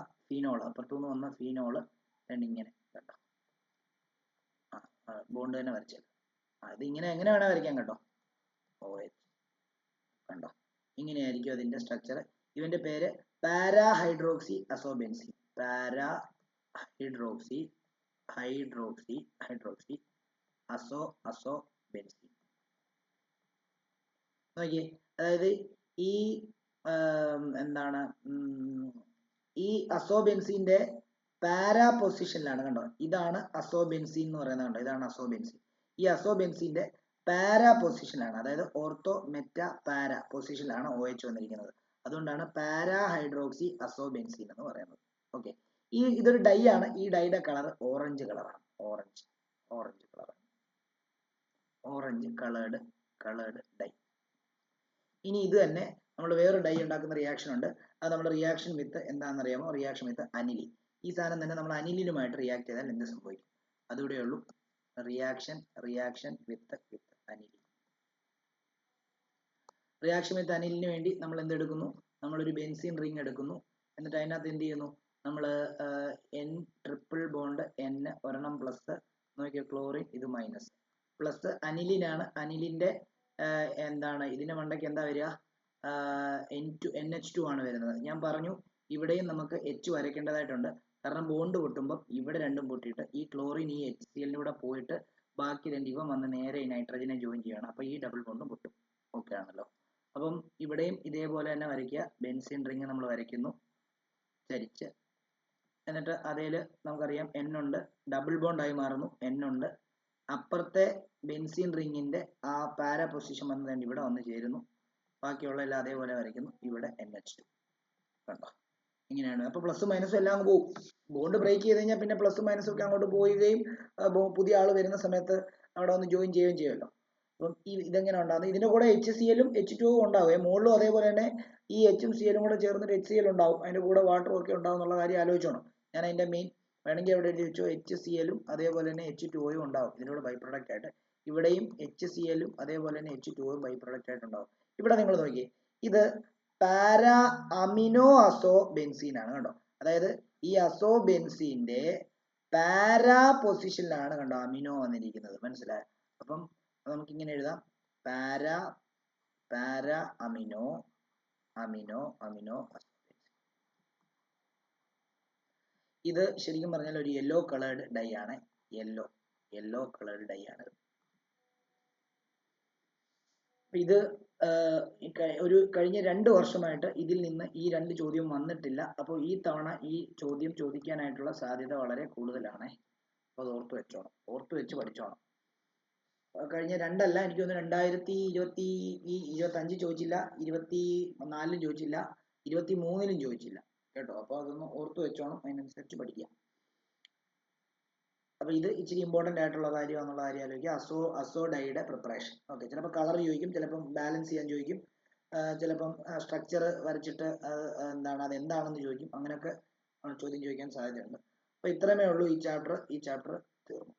ഫീനോള് ഇങ്ങനെ കേട്ടോ. ബോണ്ട് തന്നെ വരച്ചത്. ഇത് ഇങ്ങനെ എങ്ങനെ വേണേ വരയ്ക്കാം കേട്ടോ. OH കണ്ടോ, ഇങ്ങനെയായിരിക്കും അതിന്റെ സ്ട്രക്ചർ. ഇവന്റെ പേര് പാരാഹൈഡ്രോക്സി അസോബെൻസീൻ. പാരാഹൈഡ്രോക്സി ഹൈഡ്രോക്സി അസോബെൻസീൻ. നോക്കിയേ, അതായത് ഈ എന്താണ് ഈ അസോബെൻസീന്റെ പാരാ പൊസിഷനിലാണ്. കണ്ടോ, ഇതാണ് അസോബെൻസീൻ എന്ന് പറയുന്നത്. കണ്ടോ, ഇതാണ് അസോബെൻസീൻ. ഈ അസോബെൻസീന്റെ പാരാ പൊസിഷനിലാണ്, അതായത് ഓർത്തോ മെറ്റ പാരാ പൊസിഷനിലാണ് OH വന്നിരിക്കുന്നത്. അതുകൊണ്ടാണ് പാരാഹൈഡ്രോക്സി അസോബെൻസീൻ എന്ന് പറയുന്നത്. ഓക്കെ, ഇതൊരു ഡൈ ആണ്. ഈ ഡൈയുടെ കളർ ഓറഞ്ച് കളറാണ്. Orange coloured dye. ഇനി ഇത് തന്നെ നമ്മൾ വേറൊരു ഡൈ ഉണ്ടാക്കുന്ന റിയാക്ഷൻ ഉണ്ട്. അത് നമ്മുടെ റിയാക്ഷൻ വിത്ത് എന്താണെന്ന് അറിയാമോ? Reaction with aniline. ഈ സാധനം തന്നെ നമ്മൾ അനിലിനുമായിട്ട് റിയാക്ട് ചെയ്താൽ എന്ത് സംഭവിക്കും? അതുകൂടെ ഉള്ളൂ. Reaction with aniline. Reaction with അനിലിന് വേണ്ടി നമ്മൾ എന്തെടുക്കുന്നു? നമ്മളൊരു ബെൻസീൻ റിംഗ് എടുക്കുന്നു. എന്നിട്ട് അതിനകത്ത് എന്ത് ചെയ്യുന്നു? നമ്മൾ N ട്രിപ്പിൾ ബോണ്ട് N ഒരെണ്ണം പ്ലസ്, നോക്കിയോ ക്ലോറിൻ, ഇത് മൈനസ്, പ്ലസ് അനിലിനാണ്. അനിലിന്റെ എന്താണ് ഇതിന്റെ മണ്ടയ്ക്ക് എന്താ വരിക? NH2 ആണ് വരുന്നത്. ഞാൻ പറഞ്ഞു ഇവിടെയും നമുക്ക് H വരയ്ക്കേണ്ടതായിട്ടുണ്ട്. കാരണം ബോണ്ട് പൊട്ടുമ്പോൾ ഇവിടെ രണ്ടും പൊട്ടിയിട്ട് ഈ ക്ലോറിൻ ഈ HCl കൂടെ പോയിട്ട് ബാക്കി രണ്ട് ഇവ വന്ന് നേരെ ഈ നൈട്രജനെ ജോയിൻ ചെയ്യണം. അപ്പോൾ ഈ ഡബിൾ ബോണ്ടും പൊട്ടും. ഓക്കെ ആണല്ലോ. അപ്പം ഇവിടെയും ഇതേപോലെ തന്നെ വരയ്ക്കുക. ബെൻസീൻ റിംഗ് നമ്മൾ വരയ്ക്കുന്നു ചരിച്ച്. എന്നിട്ട് അതേൽ നമുക്കറിയാം N ഉണ്ട്, ഡബിൾ ബോണ്ട് ആയി മാറുന്നു, N ഉണ്ട്. അപ്പുറത്തെ ബെൻസീൻ റിങ്ങിന്റെ ആ പാരാ പൊസിഷൻ വന്നതുകൊണ്ട് ഇവിടെ വന്ന് ചേരുന്നു. ബാക്കിയുള്ള എല്ലാം അതേപോലെ വരയ്ക്കുന്നു. ഇവിടെ NH2. കണ്ടോ, ഇങ്ങനെയാണ്. അപ്പൊ പ്ലസും മൈനസും എല്ലാം അങ്ങ് പോകും. ബോണ്ട് ബ്രേക്ക് ചെയ്ത് കഴിഞ്ഞാൽ പിന്നെ പ്ലസും മൈനസും ഒക്കെ അങ്ങോട്ട് പോവുകയും പുതിയ ആൾ വരുന്ന സമയത്ത് അവിടെ വന്ന് ജോയിൻ ചെയ്യുകയും ചെയ്യുമല്ലോ. അപ്പം ഇതെങ്ങനെ ഉണ്ടാകുന്നത്? ഇതിന്റെ കൂടെ HCl ഉം H2O ഉണ്ടാവും. മുകളിലും അതേപോലെ തന്നെ ഈ H ഉം Cl ഉം കൂടെ ചേർന്നിട്ട് HCl ഉണ്ടാവും. അതിന്റെ കൂടെ വാട്ടറും ഒക്കെ ഉണ്ടാവും എന്നുള്ള കാര്യം ആലോചിച്ചോണം. ഞാൻ അതിന്റെ മെയിൻ വേണമെങ്കിൽ അവിടെ എഴുതി വെച്ചോ. HCl ഉം അതേപോലെ തന്നെ H2O ഉം ഉണ്ടാവും ഇതിലൂടെ ബൈ പ്രൊഡക്റ്റ് ആയിട്ട്. ഇവിടെയും HCl ഉം അതേപോലെ തന്നെ H2O ഉം ബൈ പ്രൊഡക്റ്റ് ആയിട്ട് ഉണ്ടാവും. ഇവിടെ നിങ്ങൾ നോക്കിയേ, ഇത് പാരാ അമിനോ അസോ ബെൻസീൻ ആണ്. കണ്ടോ, അതായത് ഈ അസോ ബെൻസീന്റെ പാരാ പൊസിഷനിലാണ് കണ്ടോ അമിനോ വന്നിരിക്കുന്നത്. മനസ്സിലായോ? അപ്പം നമുക്ക് ഇങ്ങനെ എഴുതാം, പാരാ അമിനോ അസോ. ഇത് ശരിക്കും പറഞ്ഞാൽ ഒരു യെല്ലോ കളേർഡ് ഡൈ ആണ്. യെല്ലോ കളേർഡ് ഡൈ ആണ്. ഇത് ഒരു കഴിഞ്ഞ 2 വർഷമായിട്ട് ഇതിൽ നിന്ന് ഈ 2 ചോദ്യം വന്നിട്ടില്ല. അപ്പോൾ ഈ തവണ ഈ ചോദ്യം ചോദിക്കാനായിട്ടുള്ള സാധ്യത വളരെ കൂടുതലാണ്. അപ്പോൾ അത് ഓർത്തു വെച്ച് പഠിച്ചോണം. കഴിഞ്ഞ 2 അല്ല, എനിക്ക് തോന്നുന്നു 2025 ചോദിച്ചില്ല, 24 ചോദിച്ചില്ല, 23 ചോദിച്ചില്ല കേട്ടോ. അപ്പോൾ അതൊന്ന് ഓർത്തു വെച്ചോണം, അതിനനുസരിച്ച് പഠിക്കാം. അപ്പോൾ ഇത് ഇച്ചിരി ഇമ്പോർട്ടൻ്റ് ആയിട്ടുള്ള കാര്യമാണെന്നുള്ള കാര്യം ആലോചിക്കുക. അസോ ഡൈയുടെ പ്രിപ്പറേഷൻ. ഓക്കെ, ചിലപ്പോൾ കളർ ചോദിക്കും, ചിലപ്പം ബാലൻസ് ചെയ്യാൻ ചോദിക്കും, ചിലപ്പം സ്ട്രക്ചർ വരച്ചിട്ട് എന്താണ് അത് എന്താണെന്ന് ചോദിക്കും. അങ്ങനെയൊക്കെ ചോദ്യം ചോദിക്കാൻ സാധ്യതയുണ്ട്. അപ്പോൾ ഇത്രമേ ഉള്ളൂ ഈ ചാപ്റ്റർ തീർന്നു.